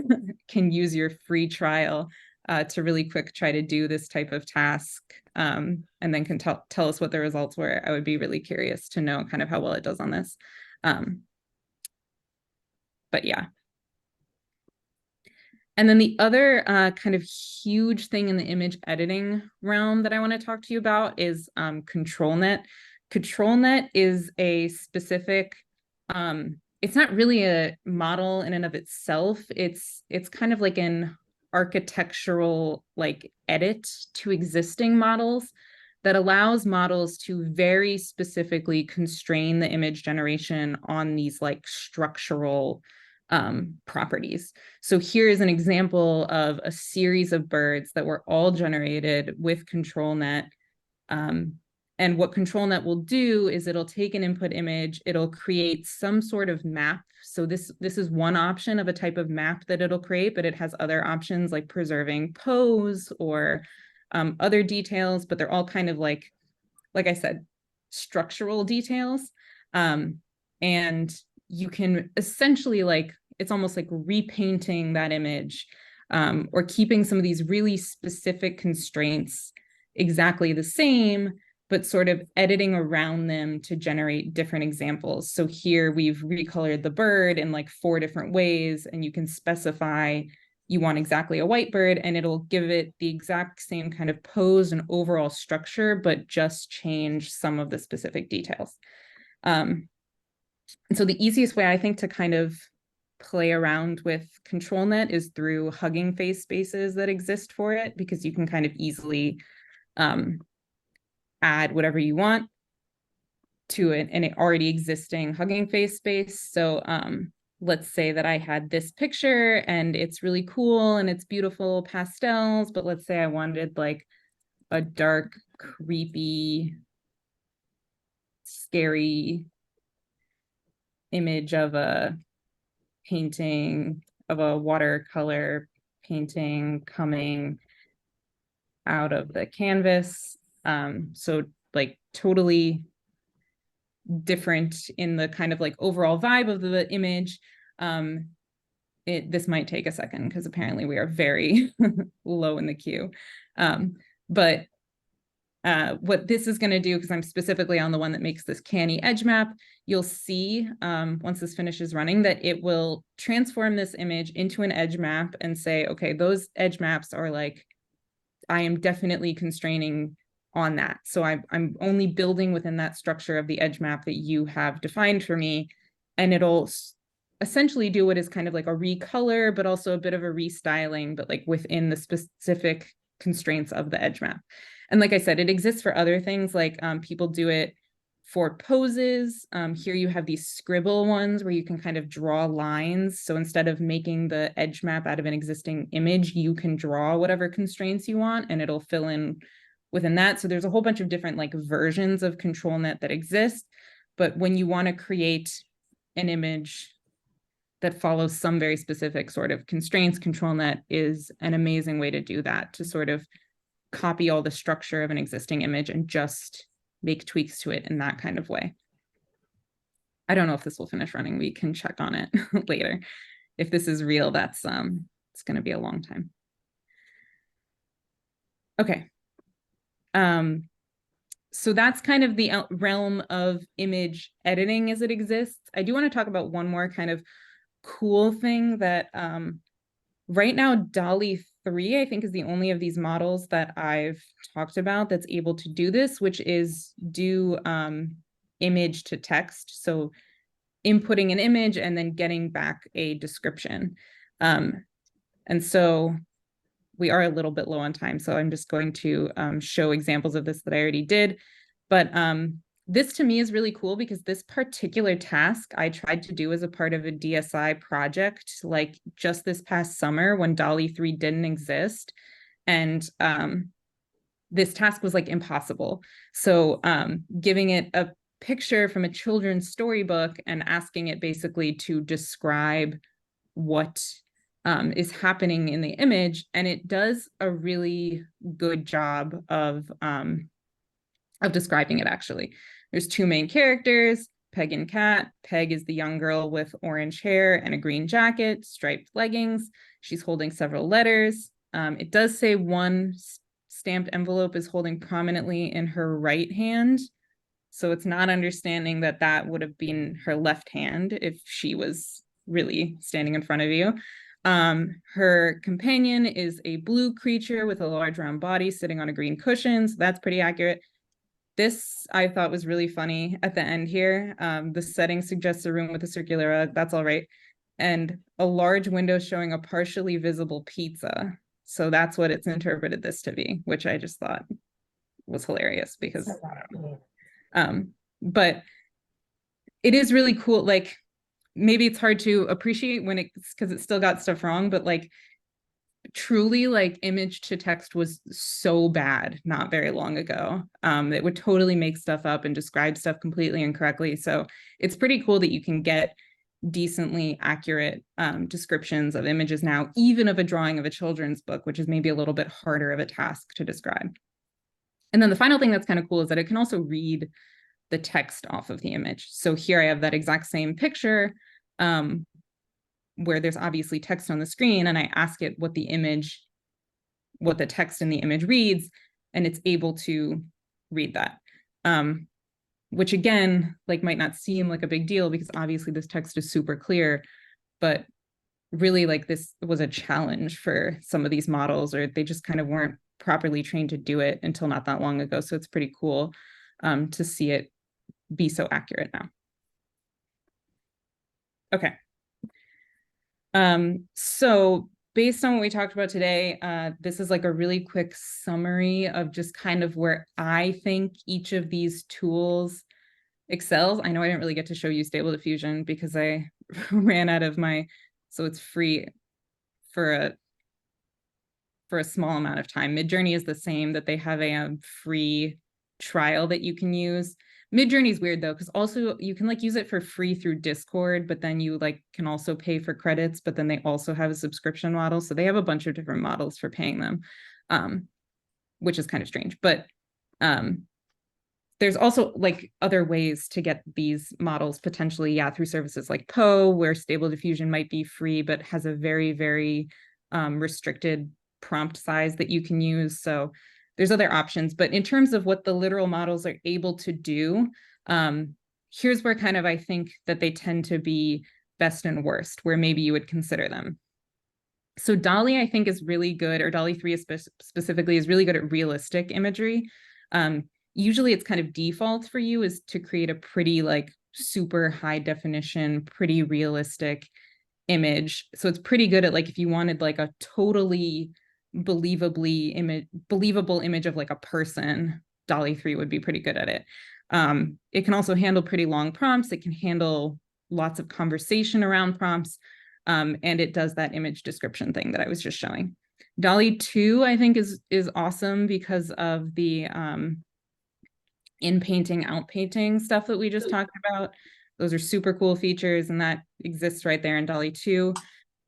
can use your free trial, to really quick try to do this type of task, and then can tell us what the results were. I would be really curious to know kind of how well it does on this. But yeah. And then the other kind of huge thing in the image editing realm that I want to talk to you about is ControlNet. ControlNet is a specific, it's not really a model in and of itself. It's kind of like an architectural like edit to existing models that allows models to very specifically constrain the image generation on these like structural properties. So here is an example of a series of birds that were all generated with ControlNet. And what ControlNet will do is it'll take an input image, it'll create some sort of map. So this is one option of a type of map that it'll create, but it has other options like preserving pose or other details, but they're all kind of like I said, structural details. And you can essentially like, it's almost like repainting that image, or keeping some of these really specific constraints exactly the same, but sort of editing around them to generate different examples. So here we've recolored the bird in like 4 different ways, and you can specify you want exactly a white bird, and it'll give it the exact same kind of pose and overall structure, but just change some of the specific details. And so the easiest way I think to kind of play around with ControlNet is through Hugging Face spaces that exist for it, because you can kind of easily add whatever you want to an already existing Hugging Face space. So let's say that I had this picture and it's really cool and it's beautiful pastels, but let's say I wanted like a dark, creepy, scary image of a painting, of a watercolor painting coming out of the canvas. So like totally different in the kind of like overall vibe of the image. This might take a second because apparently we are very low in the queue. But what this is going to do, because I'm specifically on the one that makes this canny edge map, you'll see once this finishes running that it will transform this image into an edge map and say, okay, those edge maps are like, I am definitely constraining on that. So I'm only building within that structure of the edge map that you have defined for me. And it'll essentially do what is kind of like a recolor, but also a bit of a restyling, but like within the specific constraints of the edge map. And like I said, it exists for other things, like people do it for poses. Here you have these scribble ones where you can kind of draw lines. So instead of making the edge map out of an existing image, you can draw whatever constraints you want and it'll fill in within that. So there's a whole bunch of different like versions of ControlNet that exist. But when you want to create an image that follows some very specific sort of constraints, ControlNet is an amazing way to do that, to sort of copy all the structure of an existing image and just make tweaks to it in that kind of way. I don't know if this will finish running. We can check on it later. If this is real, that's it's going to be a long time. Okay. So that's kind of the realm of image editing as it exists. I do want to talk about one more kind of cool thing that right now DALL-E 3, I think, is the only of these models that I've talked about that's able to do this, which is do image to text. So inputting an image and then getting back a description. And so we are a little bit low on time, so I'm just going to show examples of this that I already did. But this to me is really cool because this particular task I tried to do as a part of a DSI project, like just this past summer when DALL-E 3 didn't exist. And this task was like impossible. So giving it a picture from a children's storybook and asking it basically to describe what is happening in the image, and it does a really good job of describing it. Actually, there's 2 main characters, Peg and Cat. Peg is the young girl with orange hair and a green jacket, striped leggings. She's holding several letters. It does say one stamped envelope is holding prominently in her right hand. So it's not understanding that that would have been her left hand if she was really standing in front of you. Her companion is a blue creature with a large round body sitting on a green cushion. So that's pretty accurate. This I thought was really funny at the end here. The setting suggests a room with a circular rug. That's all right. And a large window showing a partially visible pizza. So that's what it's interpreted this to be, which I just thought was hilarious because, but it is really cool. Like, maybe it's hard to appreciate when it's because it still got stuff wrong, but like truly like image to text was so bad not very long ago. It would totally make stuff up and describe stuff completely incorrectly. So it's pretty cool that you can get decently accurate descriptions of images now, even of a drawing of a children's book, which is maybe a little bit harder of a task to describe. And then the final thing that's kind of cool is that it can also read the text off of the image. So here I have that exact same picture where there's obviously text on the screen, and I ask it what the text in the image reads, and it's able to read that. Which again, like might not seem like a big deal because obviously this text is super clear, but really like this was a challenge for some of these models, or they just kind of weren't properly trained to do it until not that long ago. So it's pretty cool to see it be so accurate now. Okay. So based on what we talked about today, this is like a really quick summary of just kind of where I think each of these tools excels. I know I didn't really get to show you Stable Diffusion because I ran out of so it's free for a small amount of time. Midjourney is the same, that they have a free trial that you can use. Midjourney is weird though, because also you can like use it for free through Discord, but then you like can also pay for credits, but then they also have a subscription model. So they have a bunch of different models for paying them, which is kind of strange. But there's also like other ways to get these models potentially, through services like Poe, where Stable Diffusion might be free, but has a very, very restricted prompt size that you can use. So there's other options, but in terms of what the literal models are able to do, here's where kind of I think that they tend to be best and worst, where maybe you would consider them. So DALL-E, I think, is really good, or DALL-E 3 specifically is really good at realistic imagery. Usually it's kind of default for you is to create a pretty like super high definition, pretty realistic image. So it's pretty good at like if you wanted like a totally believable image of like a person, DALL-E 3 would be pretty good at it. It can also handle pretty long prompts. It can handle lots of conversation around prompts. And it does that image description thing that I was just showing. DALL-E 2, I think, is awesome because of the in-painting, out-painting stuff that we just talked about. Those are super cool features, and that exists right there in DALL-E 2.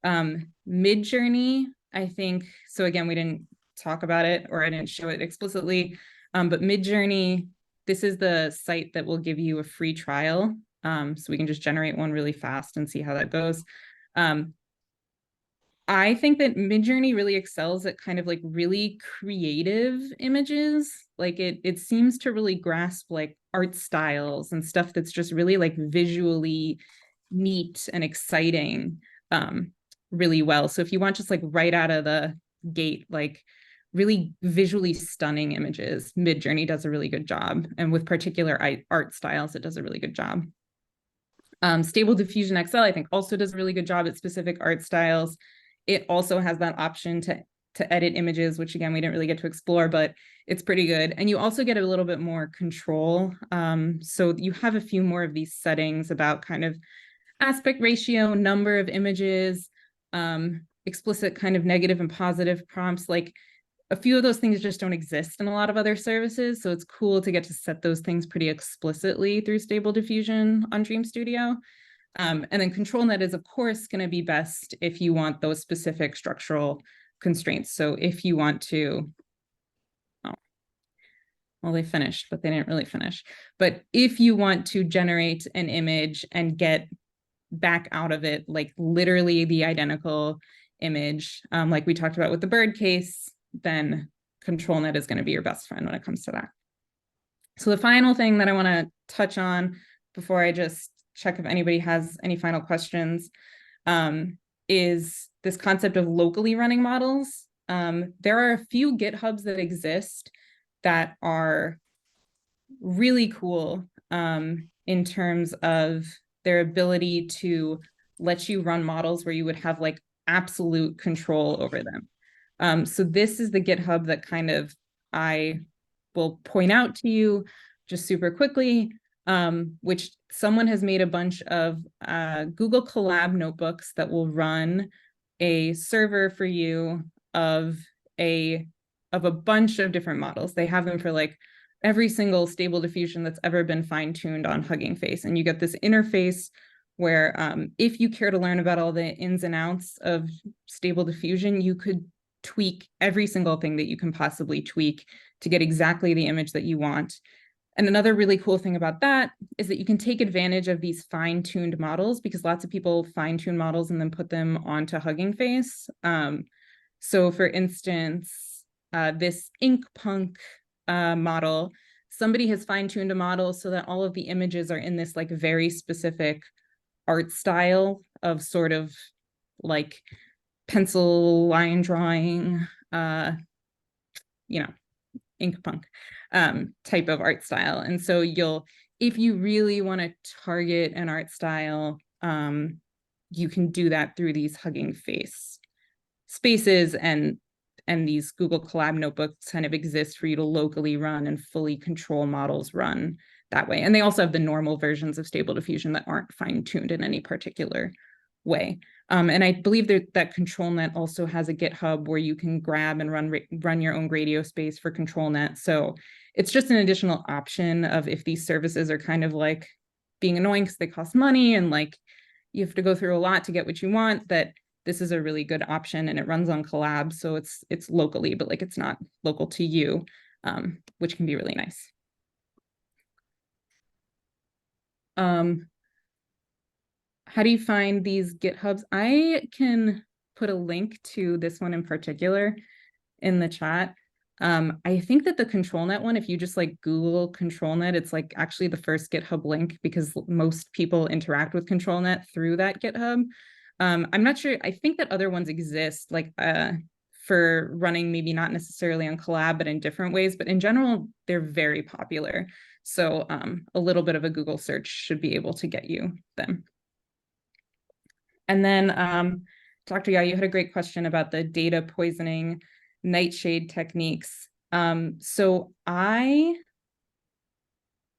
Midjourney, I think, so again, we didn't talk about it, or I didn't show it explicitly, but Midjourney, this is the site that will give you a free trial. So we can just generate one really fast and see how that goes. I think that Midjourney really excels at kind of like really creative images. Like it seems to really grasp like art styles and stuff that's just really like visually neat and exciting really well. So if you want just like right out of the gate, like really visually stunning images, Midjourney does a really good job. And with particular art styles, it does a really good job. Stable Diffusion XL, I think, also does a really good job at specific art styles. It also has that option to edit images, which again, we didn't really get to explore, but it's pretty good. And you also get a little bit more control. So you have a few more of these settings about kind of aspect ratio, number of images, explicit kind of negative and positive prompts. Like a few of those things just don't exist in a lot of other services. So it's cool to get to set those things pretty explicitly through Stable Diffusion on Dream Studio. And then ControlNet is, of course, going to be best if you want those specific structural constraints. So if you want to, well, they finished, but they didn't really finish. But if you want to generate an image and get back out of it, like literally the identical image, like we talked about with the bird case, then ControlNet is going to be your best friend when it comes to that. So the final thing that I want to touch on before I just check if anybody has any final questions is this concept of locally running models. There are a few GitHubs that exist that are really cool in terms of their ability to let you run models where you would have like absolute control over them. So this is the GitHub that kind of I will point out to you just super quickly, which someone has made a bunch of Google Colab notebooks that will run a server for you of a bunch of different models. They have them for like every single stable diffusion that's ever been fine-tuned on Hugging Face. And you get this interface where if you care to learn about all the ins and outs of stable diffusion, you could tweak every single thing that you can possibly tweak to get exactly the image that you want. And another really cool thing about that is that you can take advantage of these fine-tuned models, because lots of people fine-tune models and then put them onto Hugging Face. So for instance, this InkPunk model, somebody has fine-tuned a model so that all of the images are in this like very specific art style of sort of like pencil line drawing, InkPunk type of art style. And so if you really want to target an art style, you can do that through these Hugging Face spaces, and these Google Colab notebooks kind of exist for you to locally run and fully control models run that way. And they also have the normal versions of Stable Diffusion that aren't fine-tuned in any particular way. And I believe that ControlNet also has a GitHub where you can grab and run your own radio space for ControlNet. So it's just an additional option of if these services are kind of like being annoying because they cost money and like you have to go through a lot to get what you want, that this is a really good option, and it runs on Collab. So it's locally, but like it's not local to you, which can be really nice. How do you find these GitHubs? I can put a link to this one in particular in the chat. I think that the ControlNet one, if you just like Google ControlNet, it's like actually the first GitHub link, because most people interact with ControlNet through that GitHub. I'm not sure. I think that other ones exist, like for running, maybe not necessarily on Collab, but in different ways. But in general, they're very popular. So a little bit of a Google search should be able to get you them. And then Dr. Yao, you had a great question about the data poisoning nightshade techniques. So I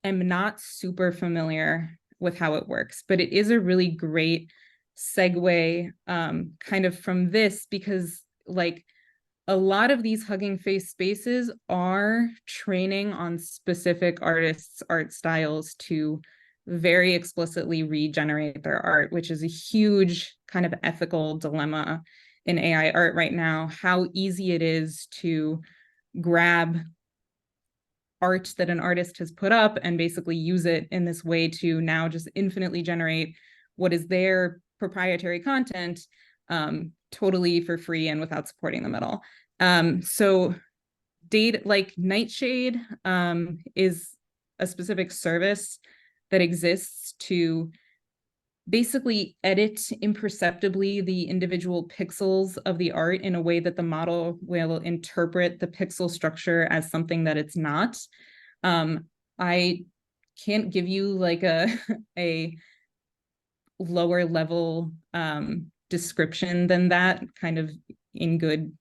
am not super familiar with how it works, but it is a really great segue kind of from this, because like a lot of these Hugging Face spaces are training on specific artists' art styles to very explicitly regenerate their art, which is a huge kind of ethical dilemma in AI art right now, how easy it is to grab art that an artist has put up and basically use it in this way to now just infinitely generate what is their proprietary content totally for free and without supporting them at all. So data like Nightshade is a specific service that exists to basically edit imperceptibly the individual pixels of the art in a way that the model will interpret the pixel structure as something that it's not. I can't give you like a lower level description than that, kind of in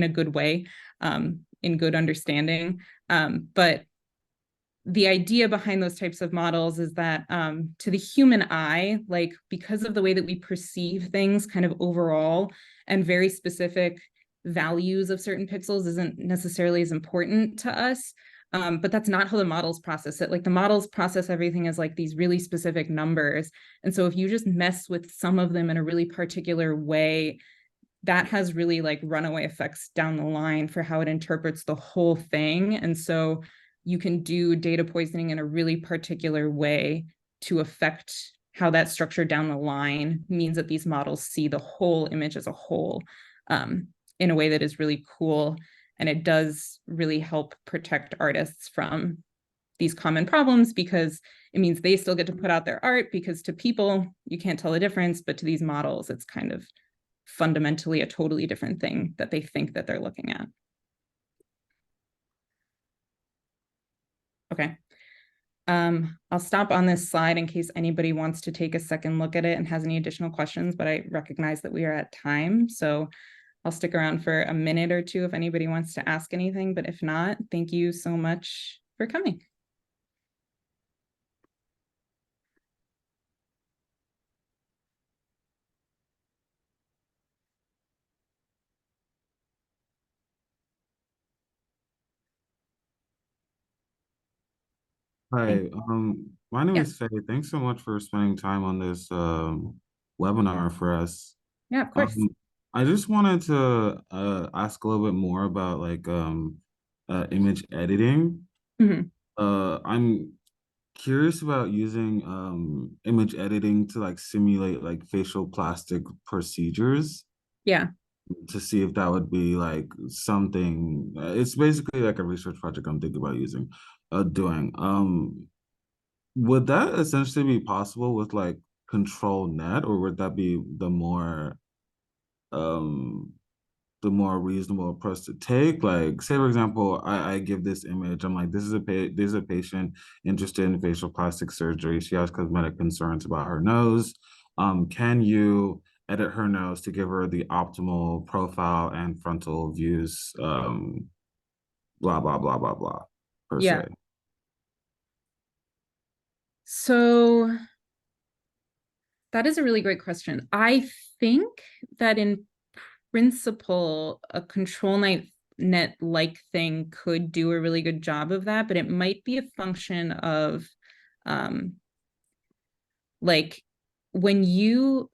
a good way, in good understanding. But the idea behind those types of models is that to the human eye, like because of the way that we perceive things kind of overall, and very specific values of certain pixels isn't necessarily as important to us. But that's not how the models process it. Like the models process everything as like these really specific numbers. And so if you just mess with some of them in a really particular way, that has really like runaway effects down the line for how it interprets the whole thing. And so you can do data poisoning in a really particular way to affect how that structure down the line means that these models see the whole image as a whole, in a way that is really cool. And it does really help protect artists from these common problems, because it means they still get to put out their art, because to people, you can't tell the difference, but to these models, it's kind of fundamentally a totally different thing that they think that they're looking at. Okay. I'll stop on this slide in case anybody wants to take a second look at it and has any additional questions, but I recognize that we are at time. So I'll stick around for a minute or two if anybody wants to ask anything, but if not, thank you so much for coming. Hi, my name Yeah, is Faye. Thanks so much for spending time on this webinar for us. yeah, of course. Um, I just wanted to ask a little bit more about image editing. Mhm. I'm curious about using image editing to like simulate like facial plastic procedures Yeah, to see if that would be like something. It's basically like a research project I'm thinking about doing. Would that essentially be possible with like control net, or would that be um the more reasonable approach to take? Like, say for example, I give this image, I'm like, this is a patient interested in facial plastic surgery. She has cosmetic concerns about her nose. Can you edit her nose to give her the optimal profile and frontal views? Blah blah blah blah blah, per yeah. se. So that is a really great question. I think that in principle, a control net like thing could do a really good job of that, but it might be a function of um, like when you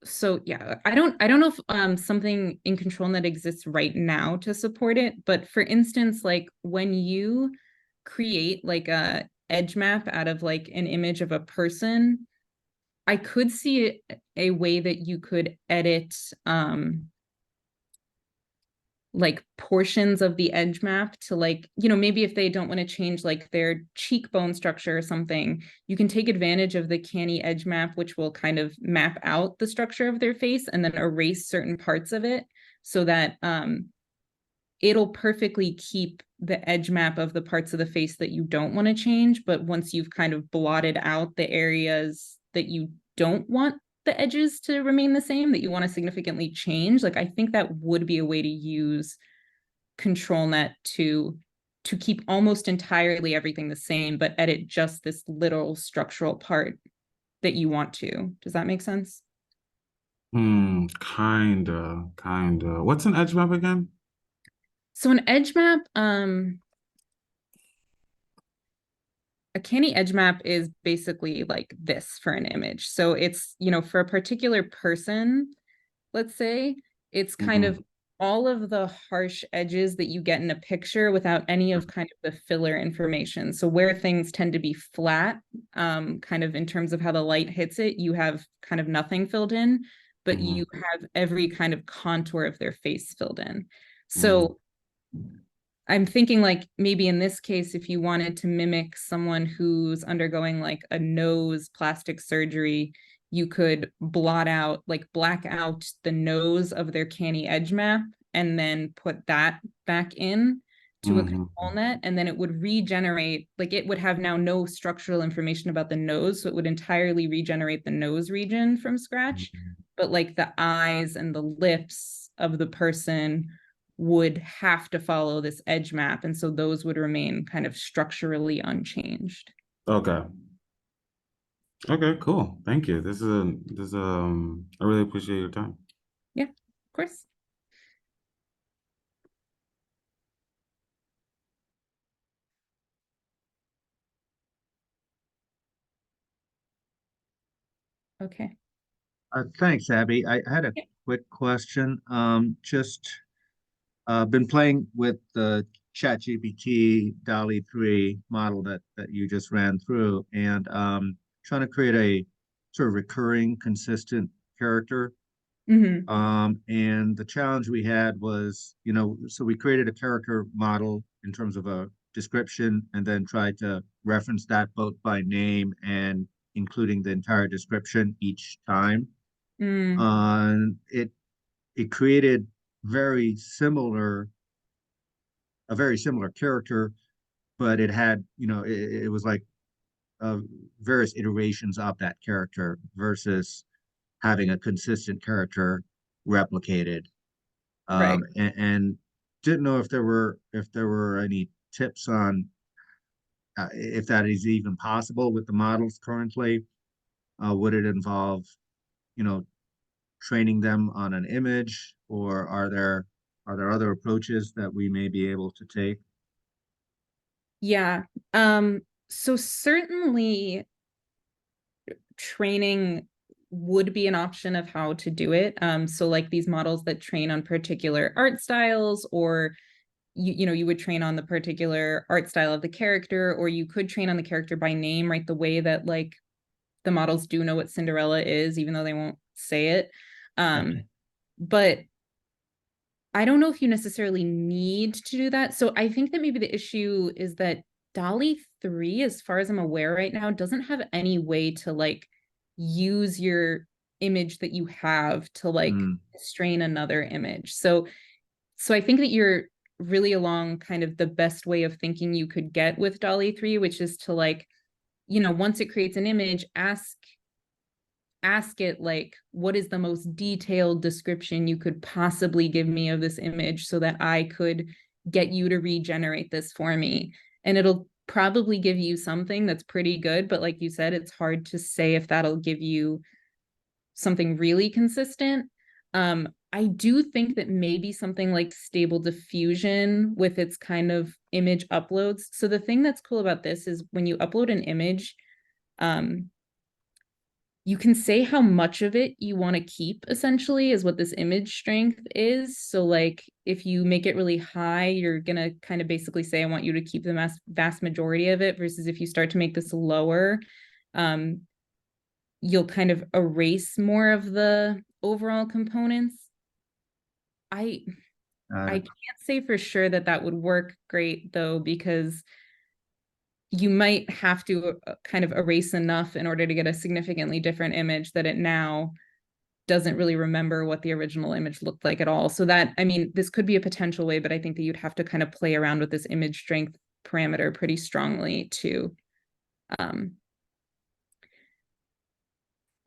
so yeah, I don't know if something in control net exists right now to support it, but for instance, like when you create like a edge map out of like an image of a person, I could see a way that you could edit like portions of the edge map to like, maybe if they don't want to change like their cheekbone structure or something, you can take advantage of the canny edge map, which will kind of map out the structure of their face and then erase certain parts of it so that it'll perfectly keep the edge map of the parts of the face that you don't want to change. But once you've kind of blotted out the areas that you don't want the edges to remain the same, that you want to significantly change, like I think that would be a way to use control net to keep almost entirely everything the same, but edit just this little structural part that you want to. Does that make sense? Kinda. What's an edge map again? So an edge map, a canny edge map is basically like this for an image. So it's, for a particular person, let's say, it's kind Mm-hmm. of all of the harsh edges that you get in a picture without any of kind of the filler information. So where things tend to be flat, kind of in terms of how the light hits it, you have kind of nothing filled in, but Mm-hmm. you have every kind of contour of their face filled in. Mm-hmm. So I'm thinking like maybe in this case, if you wanted to mimic someone who's undergoing like a nose plastic surgery, you could blot out, like black out the nose of their canny edge map and then put that back in to a Mm-hmm. control net. And then it would regenerate, like it would have now no structural information about the nose. So it would entirely regenerate the nose region from scratch. But like the eyes and the lips of the person would have to follow this edge map. And so those would remain kind of structurally unchanged. Okay. Okay, cool. Thank you. I really appreciate your time. Yeah, of course. Okay. Thanks, Abby. I had a Yeah. quick question. Just been playing with the ChatGPT DALL-E 3 model that you just ran through, and trying to create sort of recurring, consistent character. Mhm. And the challenge we had was, so we created a character model in terms of a description and then tried to reference that both by name and including the entire description each time. Mm. It created very similar, a very similar character, but it had, it was like various iterations of that character versus having a consistent character replicated. Right. And didn't know if there were any tips on if that is even possible with the models currently. Would it involve, you know, training them on an image, or are there other approaches that we may be able to take? Yeah. So certainly training would be an option of how to do it. So like these models that train on particular art styles, or you would train on the particular art style of the character, or you could train on the character by name, right? The way that like the models do know what Cinderella is, even though they won't say it. Okay. But I don't know if you necessarily need to do that. So I think that maybe the issue is that DALL-E 3, as far as I'm aware right now, doesn't have any way to like use your image that you have to like strain another image. So I think that you're really along kind of the best way of thinking you could get with DALL-E 3, which is to like, once it creates an image, ask it like, what is the most detailed description you could possibly give me of this image so that I could get you to regenerate this for me. And it'll probably give you something that's pretty good, but like you said, it's hard to say if that'll give you something really consistent. I do think that maybe something like Stable Diffusion with its kind of image uploads. So the thing that's cool about this is when you upload an image, you can say how much of it you want to keep, essentially, is what this image strength is. So like if you make it really high, you're going to kind of basically say, I want you to keep the vast majority of it, versus if you start to make this lower, you'll kind of erase more of the overall components. I can't say for sure that that would work great though, because you might have to kind of erase enough in order to get a significantly different image that it now doesn't really remember what the original image looked like at all. So that, I mean, this could be a potential way, but I think that you'd have to kind of play around with this image strength parameter pretty strongly to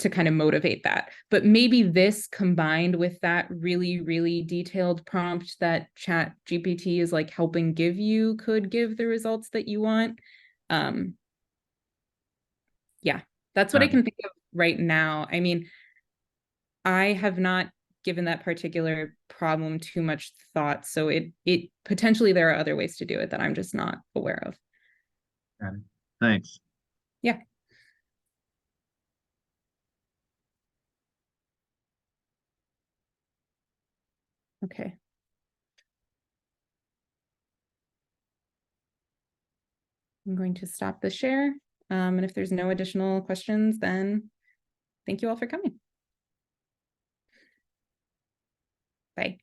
kind of motivate that. But maybe this combined with that really, really detailed prompt that Chat GPT is like helping give you could give the results that you want. Yeah, that's what I can think of right now. I mean, I have not given that particular problem too much thought. So it potentially there are other ways to do it that I'm just not aware of. Thanks. Yeah. Okay. I'm going to stop the share. And if there's no additional questions, then thank you all for coming. Bye.